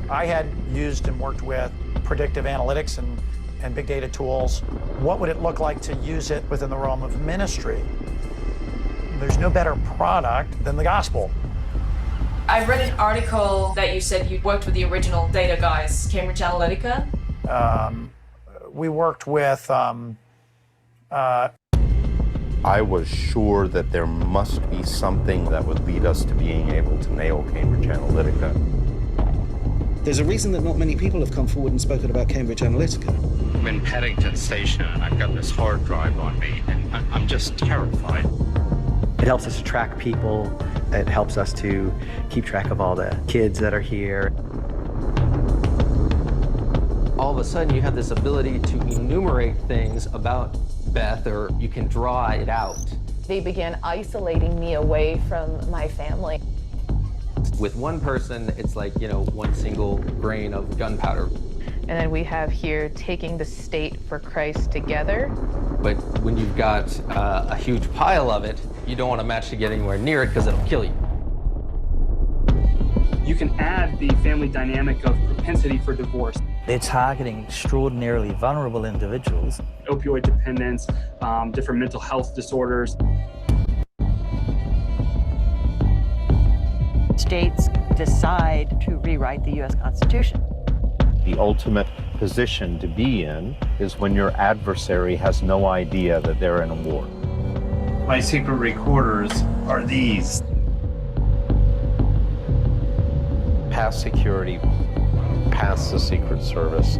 I had used and worked with predictive analytics and big data tools. What would it look like to use it within the realm of ministry? There's no better product than the gospel. I read an article that you said you worked with the original data guys, Cambridge Analytica. We worked with I was sure that there must be something that would lead us to being able to nail Cambridge Analytica. There's a reason that not many people have come forward and spoken about Cambridge Analytica. I'm in Paddington Station and I've got this hard drive on me and I'm just terrified. It helps us to track people. It helps us to keep track of all the kids that are here. All of a sudden you have this ability to enumerate things about Beth, or you can draw it out. They began isolating me away from my family. With one person, it's like, one single grain of gunpowder. And then we have here taking the state for Christ together. But when you've got a huge pile of it, you don't want to match to get anywhere near it because it'll kill you. You can add the family dynamic of propensity for divorce. They're targeting extraordinarily vulnerable individuals. Opioid dependence, different mental health disorders. States decide to rewrite the U.S. Constitution. The ultimate position to be in is when your adversary has no idea that they're in a war. My secret recorders are these. Past security, past the Secret Service.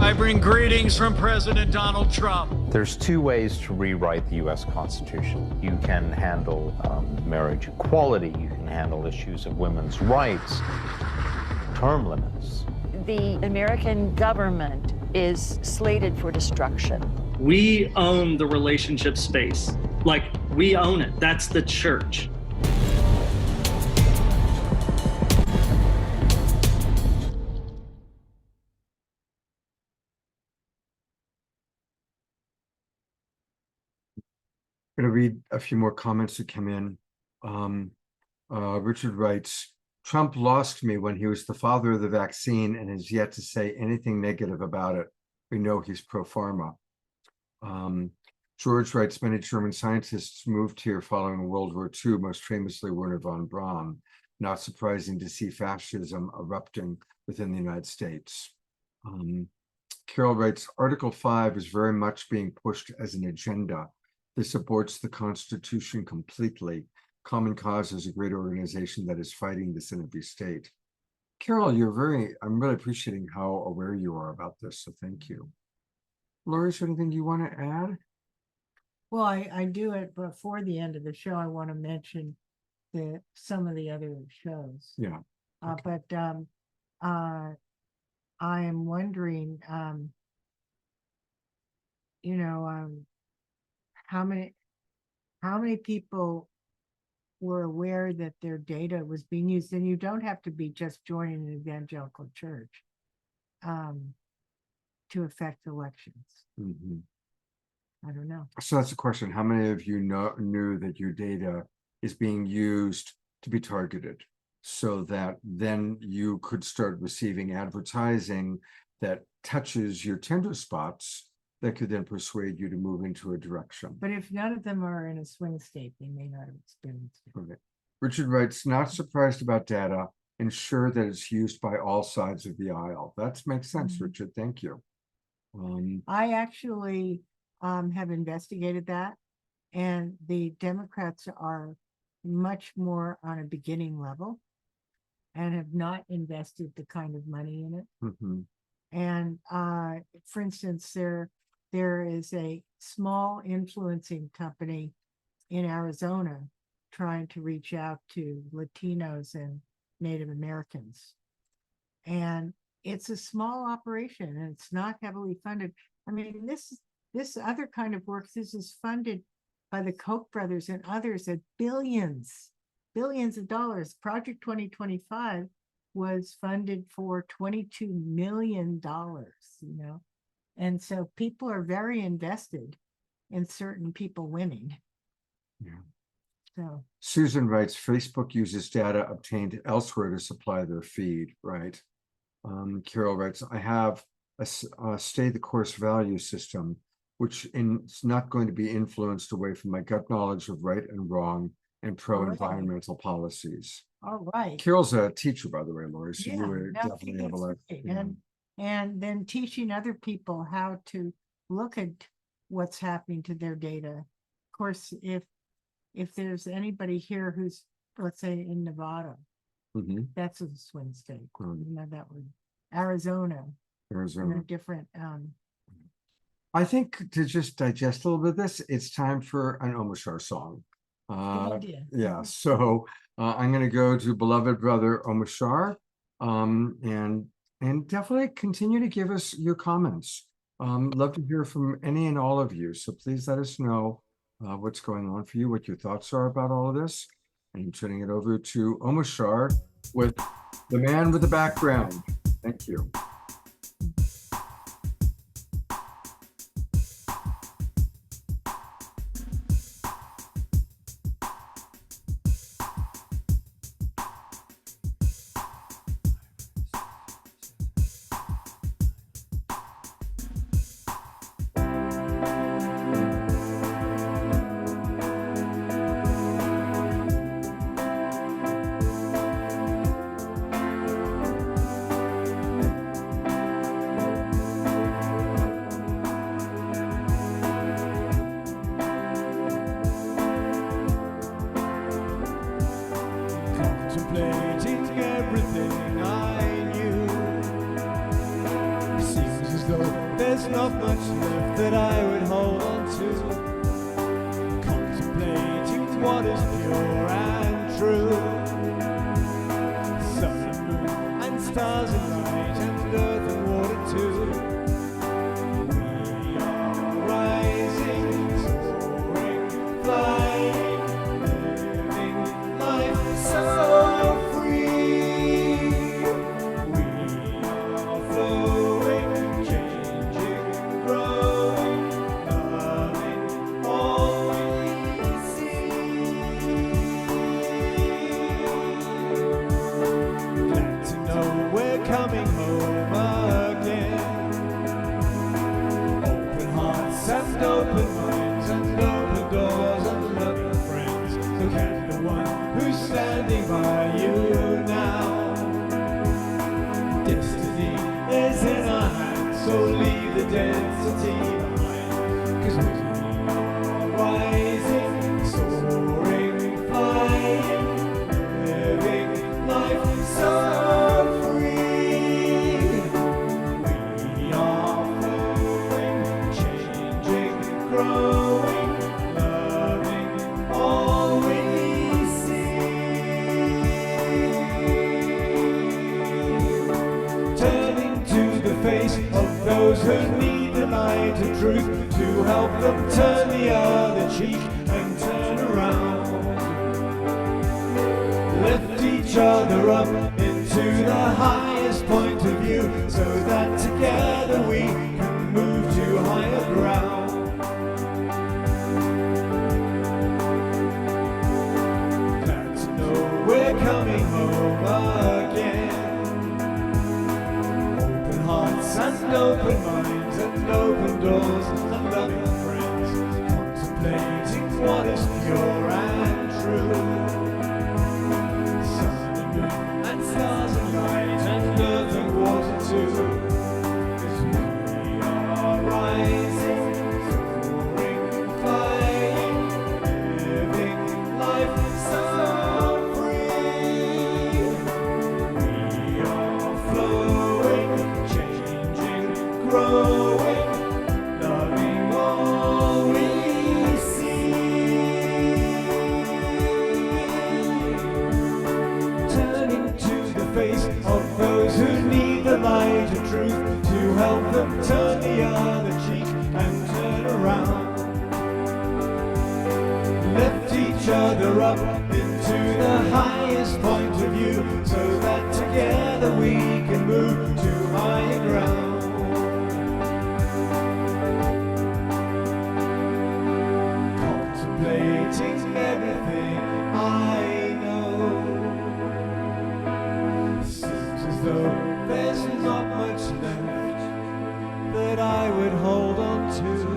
I bring greetings from President Donald Trump. There's two ways to rewrite the U.S. Constitution. You can handle marriage equality, you can handle issues of women's rights, term limits. The American government is slated for destruction. We own the relationship space. Like, we own it. That's the church. I'm going to read a few more comments that come in. Richard writes, Trump lost me when he was the father of the vaccine and has yet to say anything negative about it. We know he's pro-pharma. George writes, many German scientists moved here following World War II, most famously Werner von Braun. Not surprising to see fascism erupting within the United States. Carol writes, Article 5 is very much being pushed as an agenda. This aborts the Constitution completely. Common Cause is a great organization that is fighting this in every state. Carol, I'm really appreciating how aware you are about this, so thank you. Lori, is there anything you want to add? Well, I do it before the end of the show. I want to mention some of the other shows. Yeah. But I am wondering, how many people were aware that their data was being used? And you don't have to be just joining an evangelical church to affect elections. Mm-hmm. I don't know. So that's a question. How many of you knew that your data is being used to be targeted so that then you could start receiving advertising that touches your tender spots that could then persuade you to move into a direction? But if none of them are in a swing state, they may not have experienced it. Okay. Richard writes, not surprised about data, ensure that it's used by all sides of the aisle. That makes sense, Mm-hmm. Richard. Thank you. I actually have investigated that, and the Democrats are much more on a beginning level and have not invested the kind of money in it. Mm-hmm. And for instance, there is a small influencing company in Arizona trying to reach out to Latinos and Native Americans. And it's a small operation and it's not heavily funded. I mean, this other kind of work, this is funded by the Koch brothers and others at billions of dollars. Project 2025 was funded for $22 million, you know? And so people are very invested in certain people winning. Yeah. So Susan writes, Facebook uses data obtained elsewhere to supply their feed, right? Carol writes, I have a stay the course value system, which is not going to be influenced away from my gut knowledge of right and wrong and pro-environmental policies. all right. Carol's a teacher, by the way, Lori, so Yeah, you would no, definitely have a lot. that's right. And then teaching other people how to look at what's happening to their data. Of course, if there's anybody here who's, let's say, in Nevada, that's a swing state. You know, that would Arizona, different. I think to just digest a little bit of this, it's time for an Omashar song. Good idea. Yeah, so I'm going to go to beloved brother Omashar, and definitely continue to give us your comments. Love to hear from any and all of you. So please let us know what's going on for you, what your thoughts are about all of this. And I'm turning it over to Omashar with the man with the background. Thank you. Contemplating everything I knew. Seems as though there's not much left that I would hold on to. Contemplating what is pure and true. Sun and moon and stars and light and earth and water too. We are rising, soaring, flying, living life so free. We are flowing, changing, growing, loving all we see. Glad to know we're coming home again. Open hearts and open minds and open doors and loving friends. Look at the one who's standing by you now. Destiny is in our hands, so leave the density behind. 'Cause we are rising, soaring, flying, living life so free. We are flowing, changing, growing, loving all we see. Turning to the face of those who need the light of truth to help them turn the other cheek and turn around. Lift each other up into the highest point of view so that together we can move to higher ground. Glad to know we're coming home again. Open hearts and open minds and open doors and loving friends. Contemplating what is pure and true. Sun and moon and stars and light and earth and water too. 'Cause we are rising, soaring, flying, living life so free. We are flowing, changing, growing, loving up into the highest point of view, so that together we can move to higher ground. Contemplating everything I know, seems as though there's not much left that I would hold on to.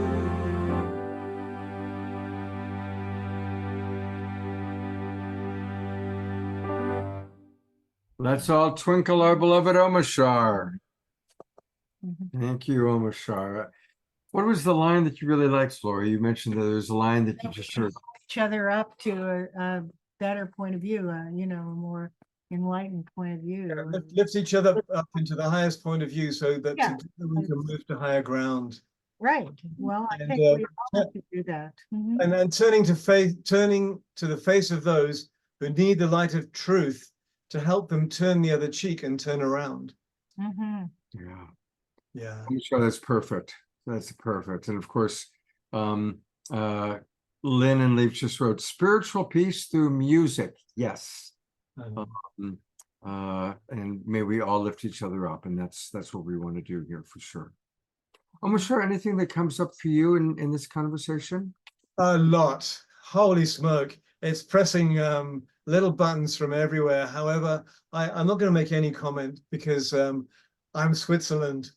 Let's all twinkle our beloved Omashar. Thank you, Omashar. What was the line that you really liked, Laura? You mentioned that there's a line that you just heard. Each other up to a better point of view, a more enlightened point of view. Lift each other up into the highest point of view so that Yeah. together we can move to higher ground. Right. Well, I And, think we all have to do that. And then turning to the face of those who need the light of truth to help them turn the other cheek and turn around. Mhm. Yeah. Yeah. I'm sure that's perfect. That's perfect. And of course, Lynn and Leaf just wrote spiritual peace through music. Yes. And may we all lift each other up. And that's what we want to do here for sure. I'm sure anything that comes up for you in this conversation? A lot. Holy smoke. It's pressing little buttons from everywhere. However, I'm not going to make any comment because I'm Switzerland.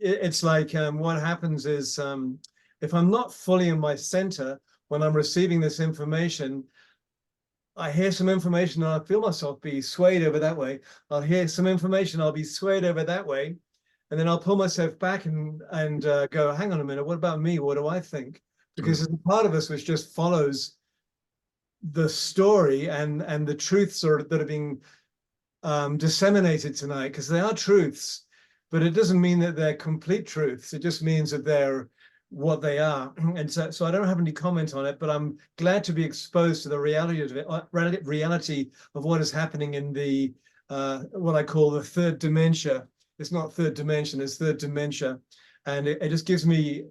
It's like what happens is if I'm not fully in my center when I'm receiving this information, I hear some information and I feel myself be swayed over that way. I'll hear some information, I'll be swayed over that way. And then I'll pull myself back and go, hang on a minute, what about me? What do I think? Because there's a part of us which just follows the story and the truths that are being disseminated tonight, because they are truths, but it doesn't mean that they're complete truths. It just means that they're what they are. And so I don't have any comment on it, but I'm glad to be exposed to the reality of it, reality of what is happening in the what I call the third dementia. It's not third dimension, it's third dementia. And it just gives me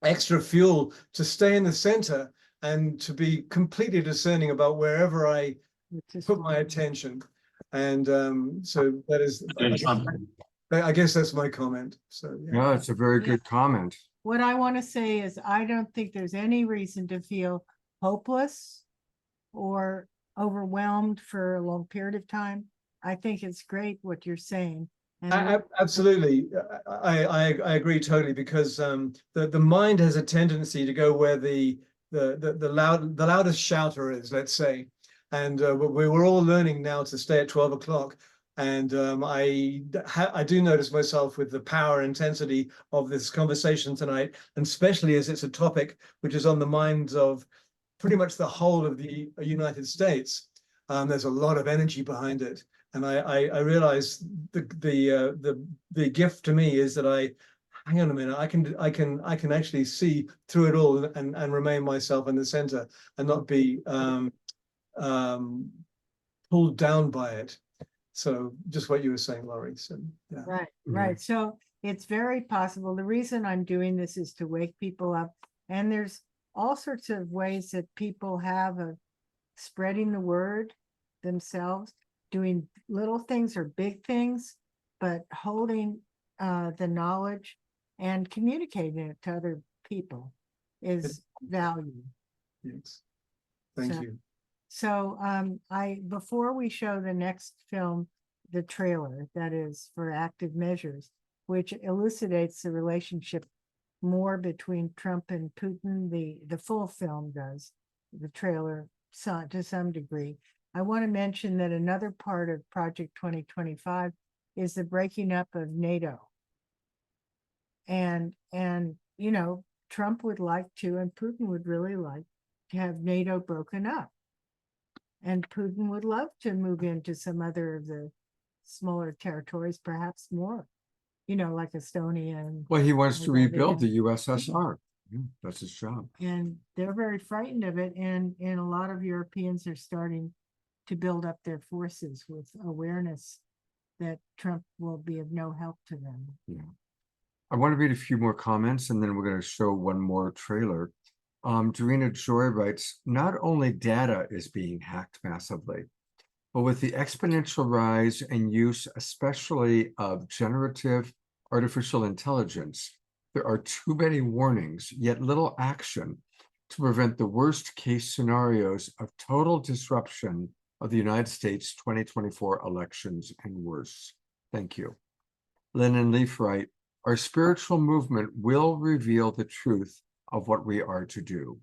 extra fuel to stay in the center and to be completely discerning about wherever I put my attention. And so that is, I guess that's my comment. So yeah, it's a very good comment. What I want to say is I don't think there's any reason to feel hopeless or overwhelmed for a long period of time. I think it's great what you're saying. And absolutely, I agree totally, because the mind has a tendency to go where the loudest shouter is, let's say, and we're all learning now to stay at 12 o'clock. And I do notice myself with the power and intensity of this conversation tonight, and especially as it's a topic which is on the minds of pretty much the whole of the United States. There's a lot of energy behind it. And I realize the gift to me is that hang on a minute, I can actually see through it all and remain myself in the center and not be pulled down by it. So just what you were saying, Laurie. So yeah. Right. So it's very possible. The reason I'm doing this is to wake people up. And there's all sorts of ways that people have of spreading the word themselves, doing little things or big things, but holding the knowledge and communicating it to other people is value. Yes. Thank you. So before we show the next film, the trailer that is for Active Measures, which elucidates the relationship more between Trump and Putin, the full film does, the trailer to some degree. I want to mention that another part of Project 2025 is the breaking up of NATO. And Trump would like to, and Putin would really like to have NATO broken up. And Putin would love to move into some other of the smaller territories, perhaps more, like Estonia. Well, he wants to rebuild the USSR. Yeah, that's his job. And they're very frightened of it. And a lot of Europeans are starting to build up their forces with awareness that Trump will be of no help to them. Yeah. I want to read a few more comments and then we're going to show one more trailer. Dorina Joy writes, not only data is being hacked massively, but with the exponential rise and use, especially of generative artificial intelligence, there are too many warnings, yet little action to prevent the worst case scenarios of total disruption of the United States 2024 elections and worse. Thank you. Lynn and Leaf write, our spiritual movement will reveal the truth of what we are to do.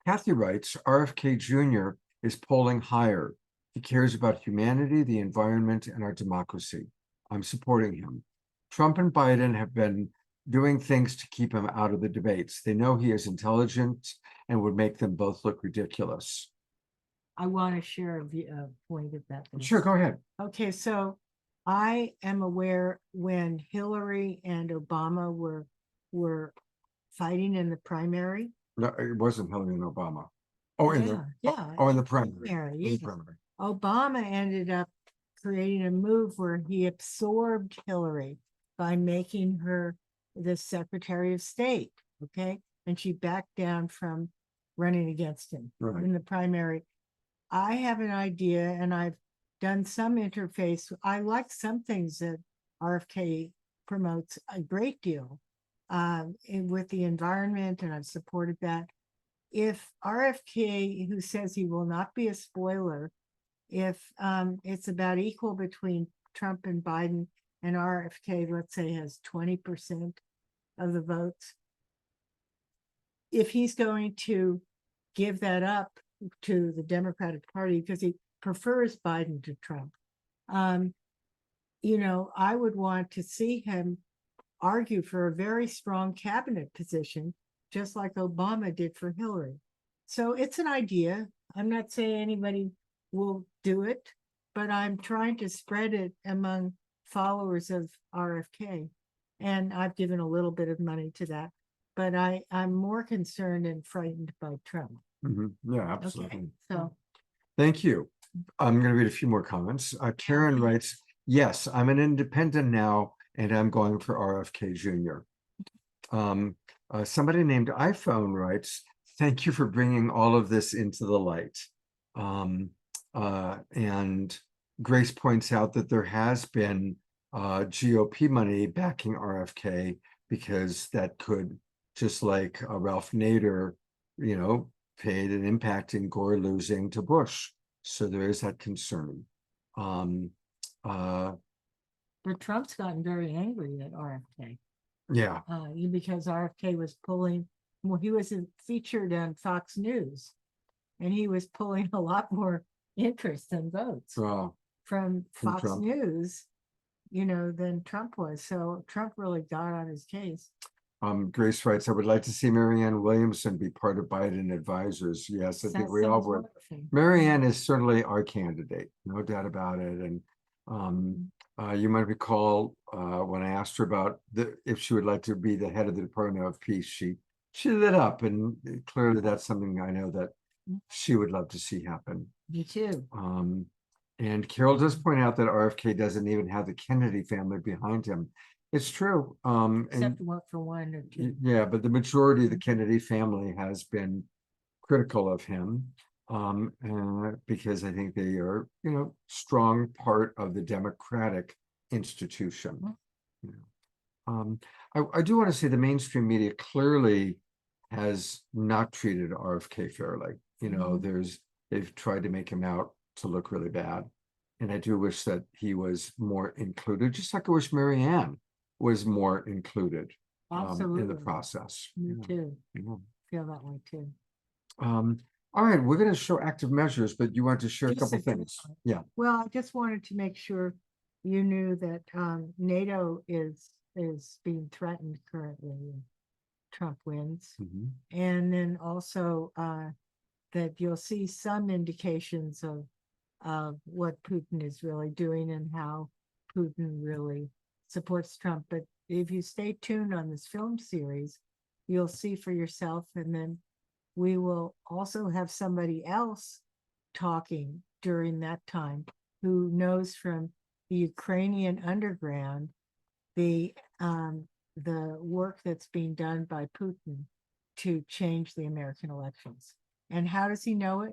Kathy writes, RFK Jr. is polling higher. He cares about humanity, the environment, and our democracy. I'm supporting him. Trump and Biden have been doing things to keep him out of the debates. They know he is intelligent and would make them both look ridiculous. I want to share a point about this. Sure, go ahead. Okay, so I am aware when Hillary and Obama were fighting in the primary. No, it wasn't Hillary and Obama. Oh, in the in the primary. Yeah. In the primary. Obama ended up creating a move where he absorbed Hillary by making her the Secretary of State. Okay, and she backed down from running against him in the primary. I have an idea, and I've done some interface. I like some things that RFK promotes a great deal with the environment, and I've supported that. If RFK, who says he will not be a spoiler, if it's about equal between Trump and Biden, and RFK, let's say, has 20% of the votes, if he's going to give that up to the Democratic Party because he prefers Biden to Trump, I would want to see him argue for a very strong cabinet position, just like Obama did for Hillary. So it's an idea. I'm not saying anybody will do it, but I'm trying to spread it among followers of RFK. And I've given a little bit of money to that, but I'm more concerned and frightened by Trump. Yeah, absolutely. Okay, so thank you. I'm going to read a few more comments. Karen writes, yes, I'm an independent now, and I'm going for RFK Jr. Somebody named iPhone writes, thank you for bringing all of this into the light. And Grace points out that there has been GOP money backing RFK because that could, just like Ralph Nader, paid an impact in Gore losing to Bush. So there is that concern. but Trump's gotten very angry at RFK. Yeah. Because RFK was pulling, he was featured on Fox News, and he was pulling a lot more interest and votes from Fox Trump. News, than Trump was. So Trump really got on his case. Grace writes, I would like to see Marianne Williamson be part of Biden advisors. Yes, I think we all would. Marianne is certainly our candidate, no doubt about it. And you might recall when I asked her about if she would like to be the head of the Department of Peace, she lit up, and clearly that's something I know that she would love to see happen. Me too. And Carol does point out that RFK doesn't even have the Kennedy family behind him. It's true. Except one for one or two. Yeah, but the majority of the Kennedy family has been critical of him because I think they are, strong part of the Democratic institution. I do want to say the mainstream media clearly has not treated RFK fairly. They've tried to make him out to look really bad. And I do wish that he was more included, just like I wish Marianne was more included in the process. Me too. Feel that way too. All right, we're going to show active measures, but you want to share a couple things. Yeah. Well, I just wanted to make sure you knew that NATO is being threatened currently. Trump wins. And then also that you'll see some indications of what Putin is really doing and how Putin really supports Trump. But if you stay tuned on this film series, you'll see for yourself. And then we will also have somebody else talking during that time who knows from the Ukrainian underground the the work that's being done by Putin to change the American elections. And how does he know it?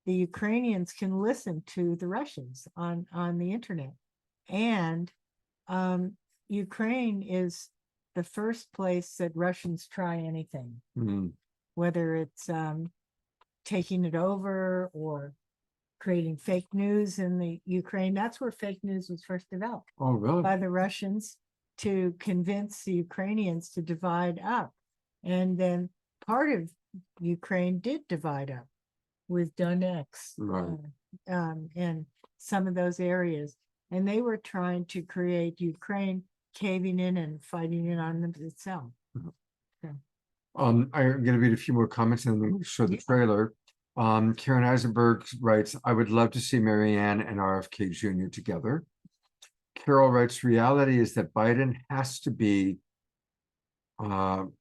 The Ukrainians can listen to the Russians on the internet. And Ukraine is the first place that Russians try anything, whether it's taking it over or creating fake news in the Ukraine. That's where fake news was first developed. Oh, really? By the Russians to convince the Ukrainians to divide up. And then part of Ukraine did divide up with Donetsk, Right. and some of those areas. And they were trying to create Ukraine caving in and fighting it on itself. I'm going to read a few more comments and then we'll show the trailer. Karen Eisenberg writes, I would love to see Marianne and RFK Jr. together. Carol writes, reality is that Biden has to be, sorry,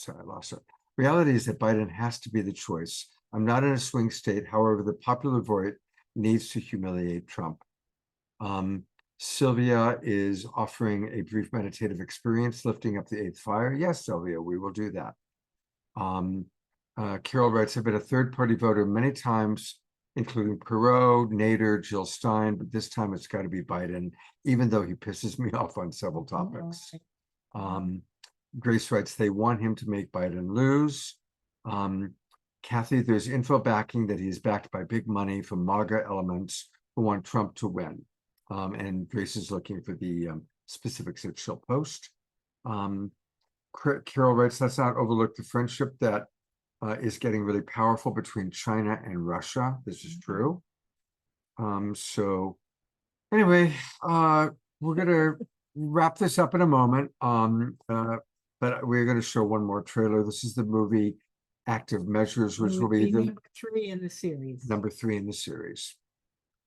I lost it. Reality is that Biden has to be the choice. I'm not in a swing state. However, the popular vote needs to humiliate Trump. Sylvia is offering a brief meditative experience, lifting up the eighth fire. Yes, Sylvia, we will do that. Carol writes, I've been a third-party voter many times, including Perot, Nader, Jill Stein, but this time it's got to be Biden, even though he pisses me off on several topics. Grace writes, they want him to make Biden lose. Kathy, there's info backing that he's backed by big money from MAGA elements who want Trump to win. And Grace is looking for the specifics that she'll post. Carol writes, let's not overlook the friendship that is getting really powerful between China and Russia. This is true. So anyway, we're going to wrap this up in a moment. But we're going to show one more trailer. This is the movie Active Measures, which will be the number 3 in the series. Number 3 in the series.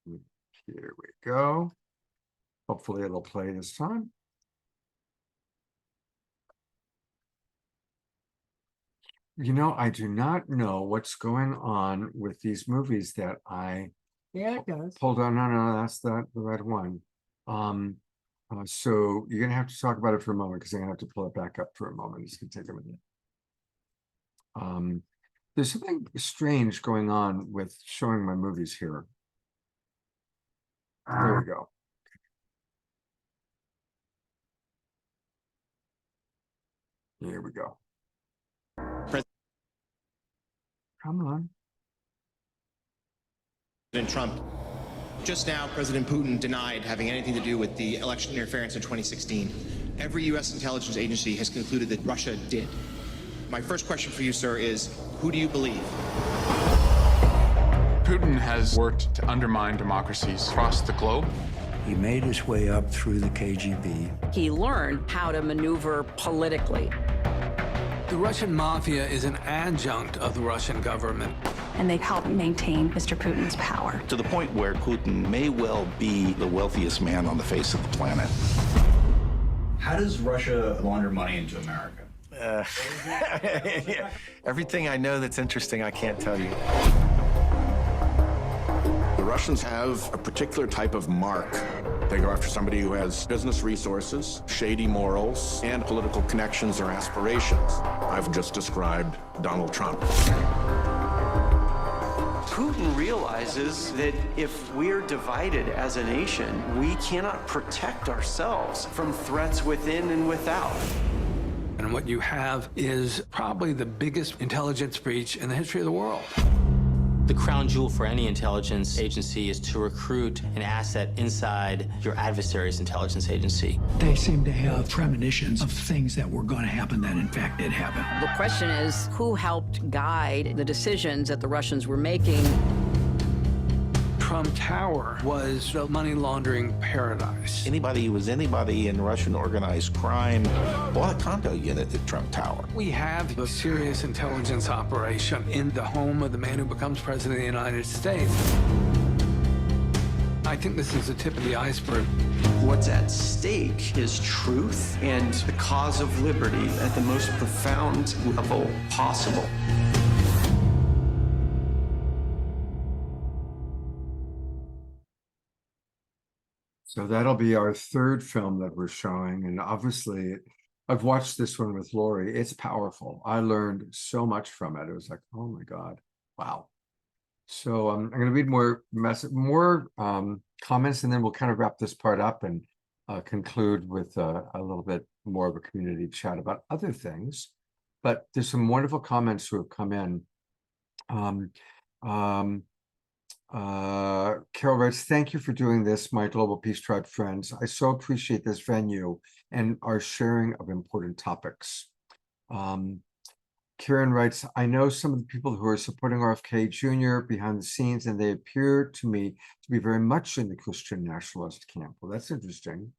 Here we go. Hopefully it'll play this time. You know, I do not know what's going on with these movies that I pulled on. No, that's the right one. So you're gonna have to talk about it for a moment because I'm gonna have to pull it back up for a moment. It's gonna take a minute. There's something strange going on with showing my movies here. There we go. Here we go. Come on. President Trump. Just now, President Putin denied having anything to do with the election interference in 2016. Every U.S. intelligence agency has concluded that Russia did. My first question for you, sir, is who do you believe? Putin has worked to undermine democracies across the globe. He made his way up through the KGB. He learned how to maneuver politically. The Russian mafia is an adjunct of the Russian government. And they help maintain Mr. Putin's power. To the point where Putin may well be the wealthiest man on the face of the planet. How does Russia launder money into America? Everything I know that's interesting, I can't tell you. The Russians have a particular type of mark. They go after somebody who has business resources, shady morals, and political connections or aspirations. I've just described Donald Trump. Putin realizes that if we're divided as a nation, we cannot protect ourselves from threats within and without. And what you have is probably the biggest intelligence breach in the history of the world. The crown jewel for any intelligence agency is to recruit an asset inside your adversary's intelligence agency. They seem to have premonitions of things that were going to happen that in fact did happen. The question is, who helped guide the decisions that the Russians were making? Trump Tower was a money laundering paradise. Anybody who was anybody in Russian organized crime bought a condo unit at Trump Tower. We have a serious intelligence operation in the home of the man who becomes president of the United States. I think this is the tip of the iceberg. What's at stake is truth and the cause of liberty at the most profound level possible. So that'll be our third film that we're showing. And obviously I've watched this one with Lori. It's powerful. I learned so much from it. It was like, oh my God, wow. So I'm going to read more comments, and then we'll kind of wrap this part up and conclude with a little bit more of a community chat about other things. But there's some wonderful comments who have come in. Carol writes, thank you for doing this, my Global Peace Tribe friends. I so appreciate this venue and our sharing of important topics. Karen writes, I know some of the people who are supporting RFK Jr. behind the scenes, and they appear to me to be very much in the Christian nationalist camp. Well, that's interesting.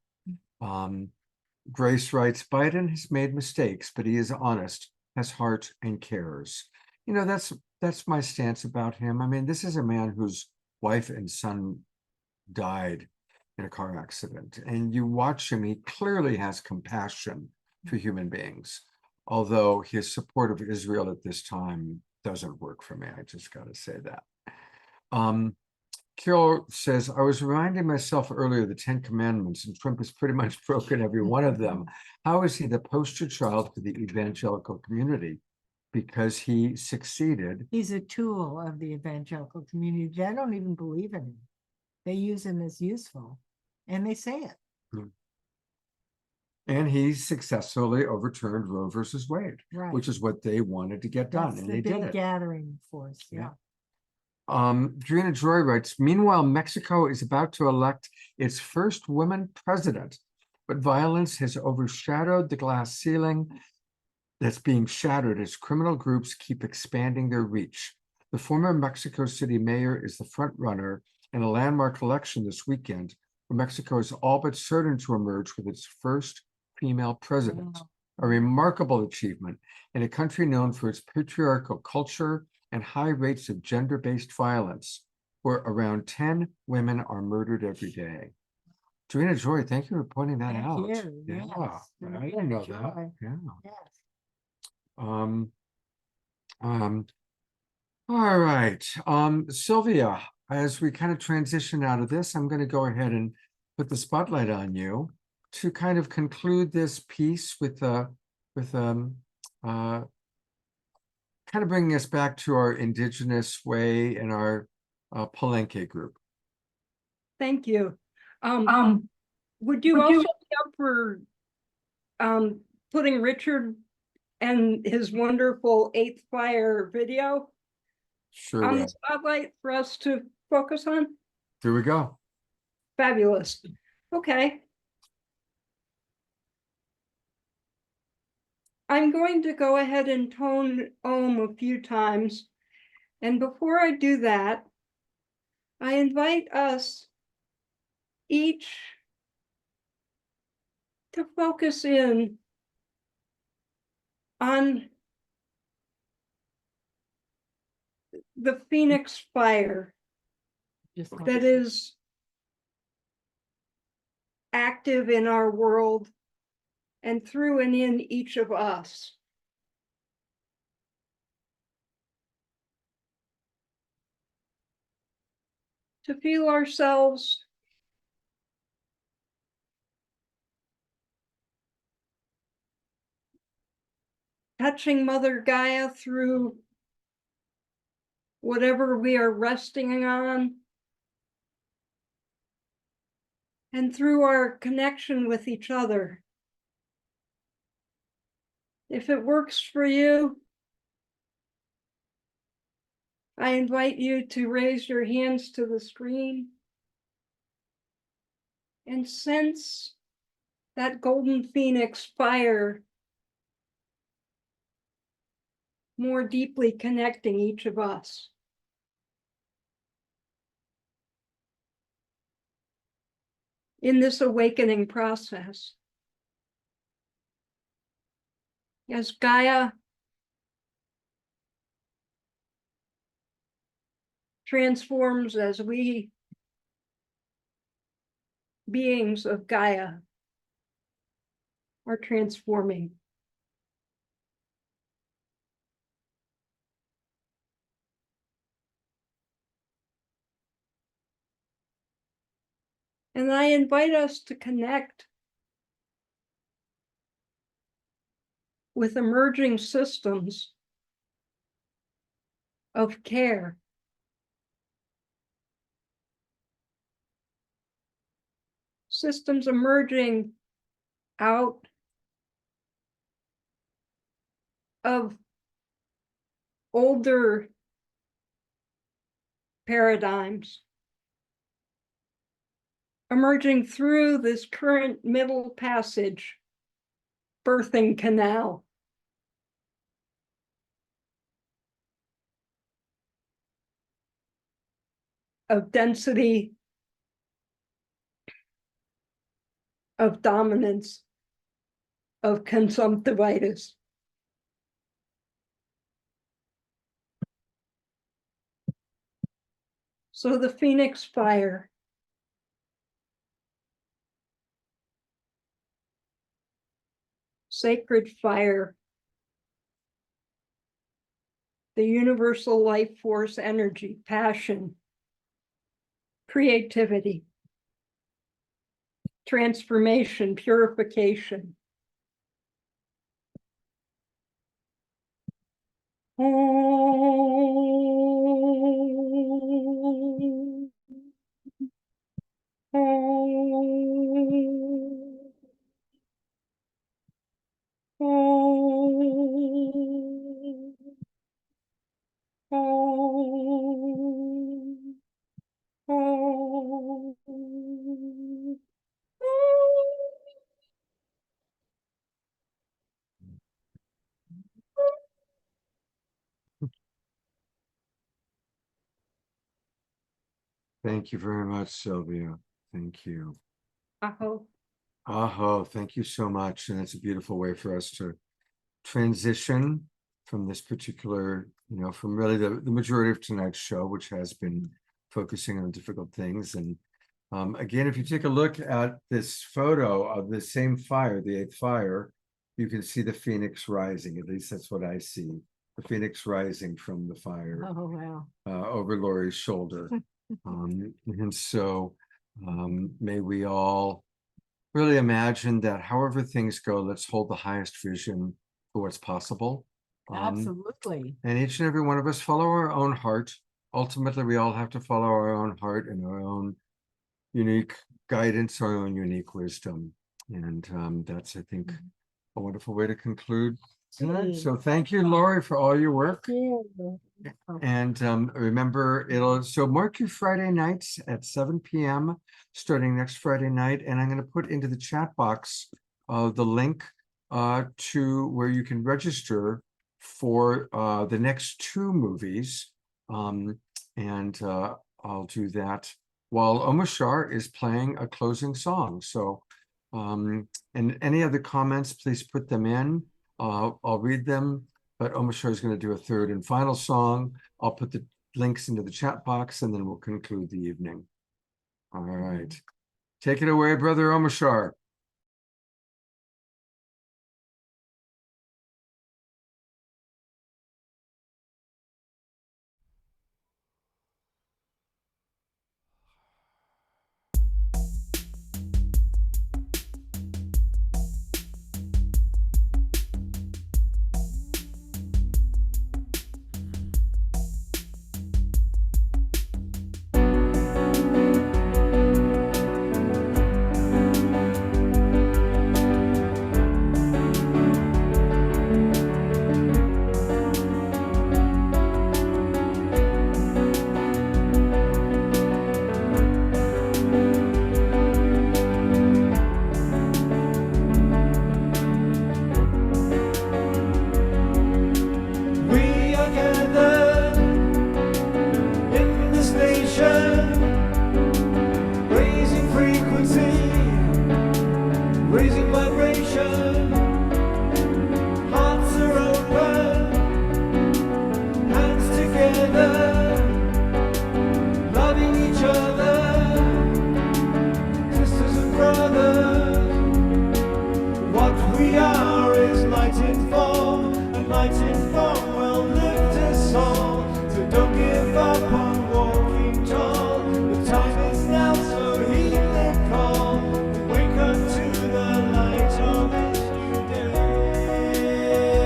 Grace writes, Biden has made mistakes, but he is honest, has heart, and cares. You know, that's my stance about him. I mean, this is a man whose wife and son died in a car accident, and you watch him, he clearly has compassion for human beings. Although his support of Israel at this time doesn't work for me. I just got to say that. Carol says, I was reminding myself earlier the 10 Commandments, and Trump has pretty much broken every one of them. How is he the poster child for the evangelical community? Because he succeeded. He's a tool of the evangelical community. They don't even believe in him. They use him as useful, and they say it. And he successfully overturned Roe versus Wade, Right. which is what they wanted to get done, That's and the they did big it. gathering force. Yeah. Drina Joy writes, meanwhile, Mexico is about to elect its first woman president, but violence has overshadowed the glass ceiling that's being shattered as criminal groups keep expanding their reach. The former Mexico City mayor is the front runner in a landmark election this weekend, where Mexico is all but certain to emerge with its first female president, a remarkable achievement in a country known for its patriarchal culture and high rates of gender-based violence, where around 10 women are murdered every day. Joanna Joy, thank you for pointing that out. You. Yeah, Yes. I didn't know that. Joy. Yeah. Yes. All right. Sylvia, as we kind of transition out of this, I'm going to go ahead and put the spotlight on you to kind of conclude this piece with kind of bringing us back to our indigenous way and our Palenque group. Thank you. Would you also be up for putting Richard and his wonderful Eighth Fire video Sure on will. the spotlight for us to focus on? Here we go. Fabulous. Okay. I'm going to go ahead and tone Om a few times. And before I do that, I invite us each to focus in on the Phoenix fire that is active in our world and through and in each of us. To feel ourselves touching Mother Gaia through whatever we are resting on, and through our connection with each other. If it works for you, I invite you to raise your hands to the screen and sense that golden phoenix fire more deeply connecting each of us. In this awakening process, as Gaia transforms, as we beings of Gaia are transforming. And I invite us to connect with emerging systems of care. Systems emerging out of older paradigms, emerging through this current middle passage, birthing canal. Of density, of dominance, of consumptivitis. So the Phoenix fire, sacred fire, the universal life force energy, passion, creativity, transformation, purification. Thank you very much, Sylvia. Thank you. Aho. Aho, thank you so much. And it's a beautiful way for us to transition from this particular, from really the majority of tonight's show, which has been focusing on difficult things. And again, if you take a look at this photo of the same fire, the 8th fire, you can see the phoenix rising. At least that's what I see. The phoenix rising from the fire over Lori's shoulder. And so may we all really imagine that however things go, let's hold the highest vision for what's possible. Absolutely. And each and every one of us follow our own heart. Ultimately, we all have to follow our own heart and our own unique guidance, our own unique wisdom. And that's, I think, a wonderful way to conclude tonight. So thank you, Lori, for all your work. And remember, so mark your Friday nights at 7 p.m. starting next Friday night. And I'm going to put into the chat box the link to where you can register for the next 2 movies. And I'll do that while Omashar is playing a closing song. So, and any other comments, please put them in. I'll read them, but Omashar is going to do a 3rd and final song. I'll put the links into the chat box and then we'll conclude the evening. All right. Take it away, Brother Omashar. Wake up to the light of this new day.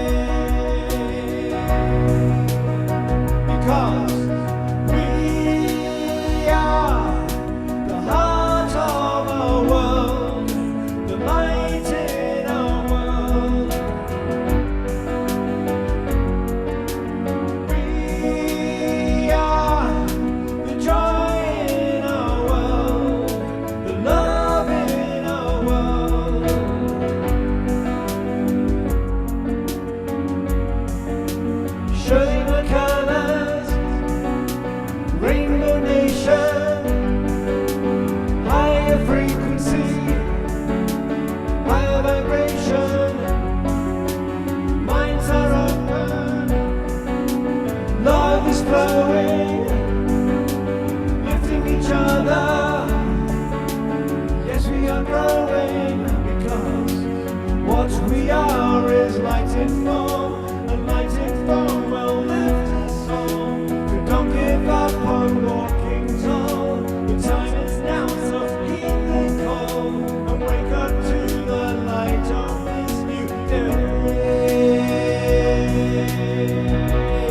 What we are is light in form, and light in form will lift us all. But don't give up on walking tall. The time is now, so heed the call, and wake up to the light of this new day.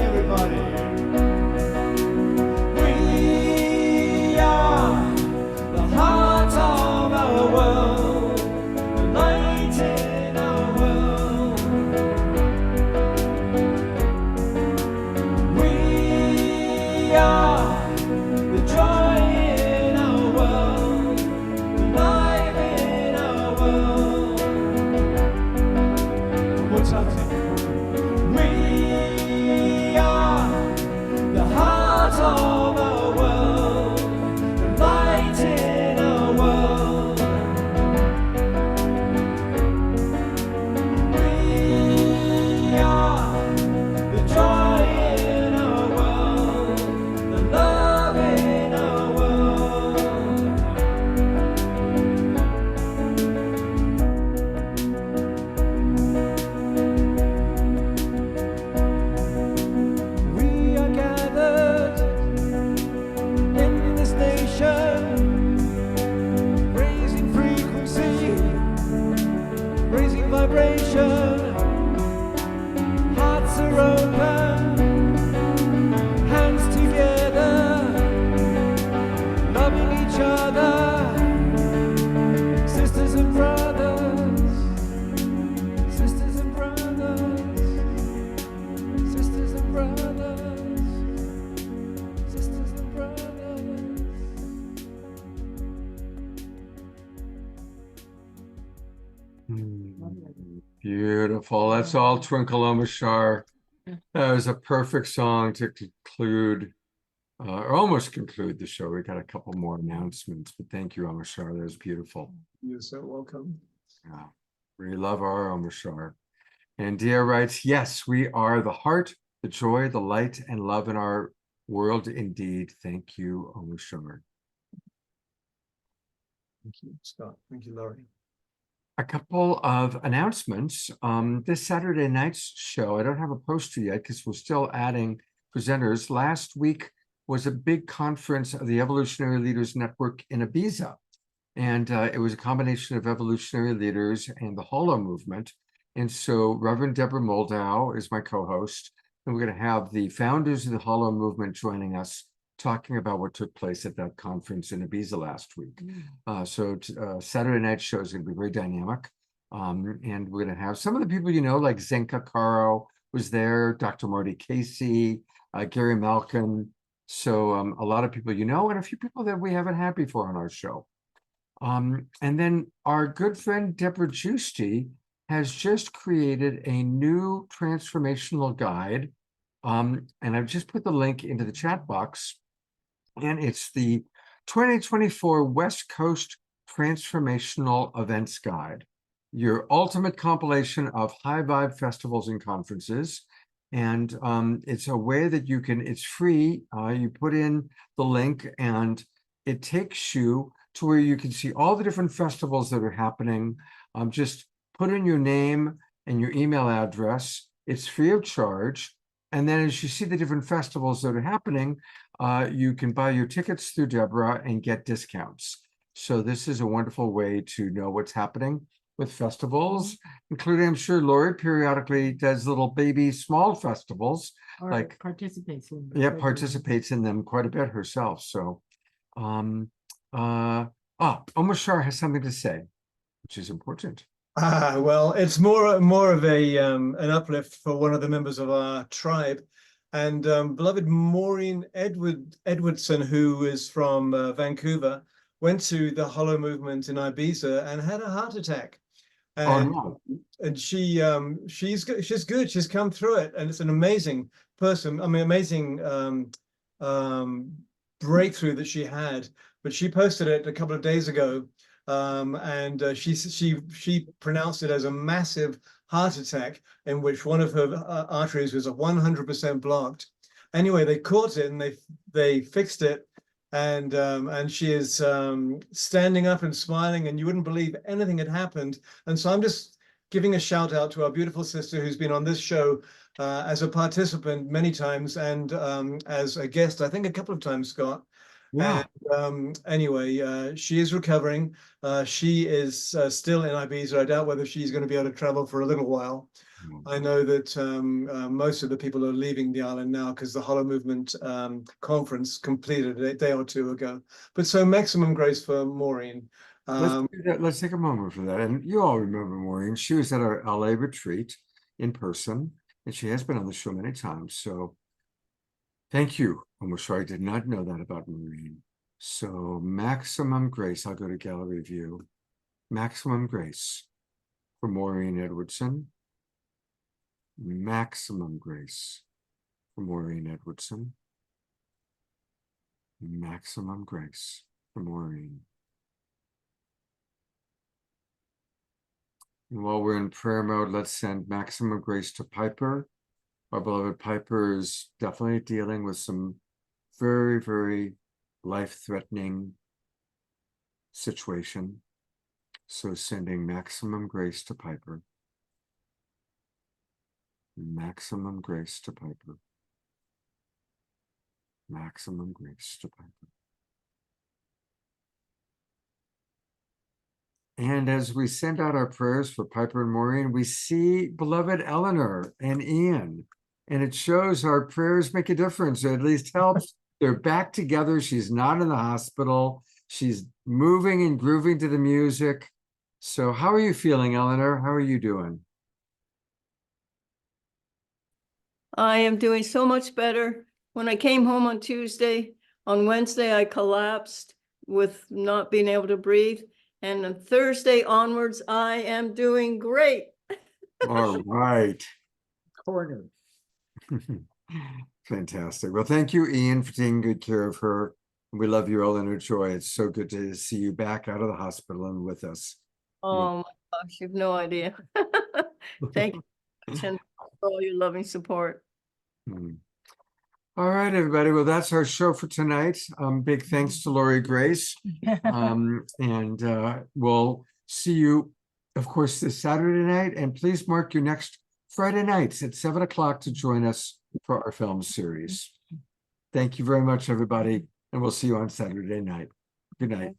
Everybody. We are the heart of our world, the light in our world. We are the joy in our world, the life in our world. What's happening? We are the heart of our world, the light in our world. We are the joy in our world, the love in our world. We are gathered in this nation, raising frequency, raising vibration. Hearts are open, hands together, loving each other, sisters and brothers, sisters and brothers, sisters and brothers, sisters and brothers. Beautiful. That's all Twinkle Omashar. That was a perfect song to conclude, or almost conclude the show. We got a couple more announcements, but thank you, Omashar. That was beautiful. You're so welcome. Yeah, we love our Omashar. And Dia writes, yes, we are the heart, the joy, the light, and love in our world indeed. Thank you, Omashar. Thank you, Scott. Thank you, Laurie. A couple of announcements. This Saturday night's show, I don't have a poster yet because we're still adding presenters. Last week was a big conference of the Evolutionary Leaders Network in Ibiza. And it was a combination of evolutionary leaders and the Holo movement. And so Reverend Deborah Moldow is my co-host. And we're going to have the founders of the Holo movement joining us, talking about what took place at that conference in Ibiza last week. So Saturday night show is going to be very dynamic. And we're going to have some of the people you know, like Zenka Caro was there, Dr. Marty Casey, Gary Malkin. So a lot of people you know, and a few people that we haven't had before on our show. And then our good friend Deborah Giusti has just created a new transformational guide. And I've just put the link into the chat box. And it's the 2024 West Coast Transformational Events Guide, your ultimate compilation of high vibe festivals and conferences. And it's a way that you can, it's free. You put in the link and it takes you to where you can see all the different festivals that are happening. Just put in your name and your email address. It's free of charge. And then as you see the different festivals that are happening, you can buy your tickets through Deborah and get discounts. So this is a wonderful way to know what's happening with festivals, including, I'm sure Lori periodically does little baby small festivals. Or like participates in them. Yeah, participates in them quite a bit herself. So Omashar has something to say, which is important. Well, it's more of a an uplift for one of the members of our tribe, and beloved Maureen Edwardson, who is from Vancouver, went to the Holo movement in Ibiza and had a heart attack. And, and she's good. She's come through it, and it's an amazing person. I mean, amazing breakthrough that she had. But she posted it a couple of days ago. And she pronounced it as a massive heart attack in which one of her arteries was 100% blocked. Anyway, they caught it and they fixed it, and she is standing up and smiling, and you wouldn't believe anything had happened. And so I'm just giving a shout out to our beautiful sister who's been on this show as a participant many times and as a guest, I think a couple of times, Scott. Yeah. And anyway, she is recovering. She is still in Ibiza. I doubt whether she's going to be able to travel for a little while. I know that most of the people are leaving the island now because the Hollow Movement conference completed a day or two ago. But so maximum grace for Maureen. Let's do that. Let's take a moment for that. And you all remember Maureen. She was at our LA retreat in person, and she has been on the show many times. So thank you. Omashar. I did not know that about Maureen. So maximum grace. I'll go to gallery view. Maximum grace for Maureen Edwardson. Maximum grace for Maureen Edwardson. Maximum grace for Maureen. And while we're in prayer mode, let's send maximum grace to Piper. Our beloved Piper is definitely dealing with some very, very life-threatening situation. So sending maximum grace to Piper. Maximum grace to Piper. Maximum grace to Piper. And as we send out our prayers for Piper and Maureen, we see beloved Eleanor and Ian. And it shows our prayers make a difference, or at least helps. They're back together. She's not in the hospital. She's moving and grooving to the music. So how are you feeling, Eleanor? How are you doing? I am doing so much better. When I came home on Tuesday, on Wednesday, I collapsed with not being able to breathe. And on Thursday onwards, I am doing great. All right. Corner. Fantastic. Well, thank you, Ian, for taking good care of her. We love you, Eleanor Joy. It's so good to see you back out of the hospital and with us. Oh my gosh, you have no idea. Thank you for all your loving support. All right, everybody. Well, that's our show for tonight. Big thanks to Lori Grace. And we'll see you, of course, this Saturday night. And please mark your next Friday nights at 7 o'clock to join us for our film series. Thank you very much, everybody. And we'll see you on Saturday night. Good night.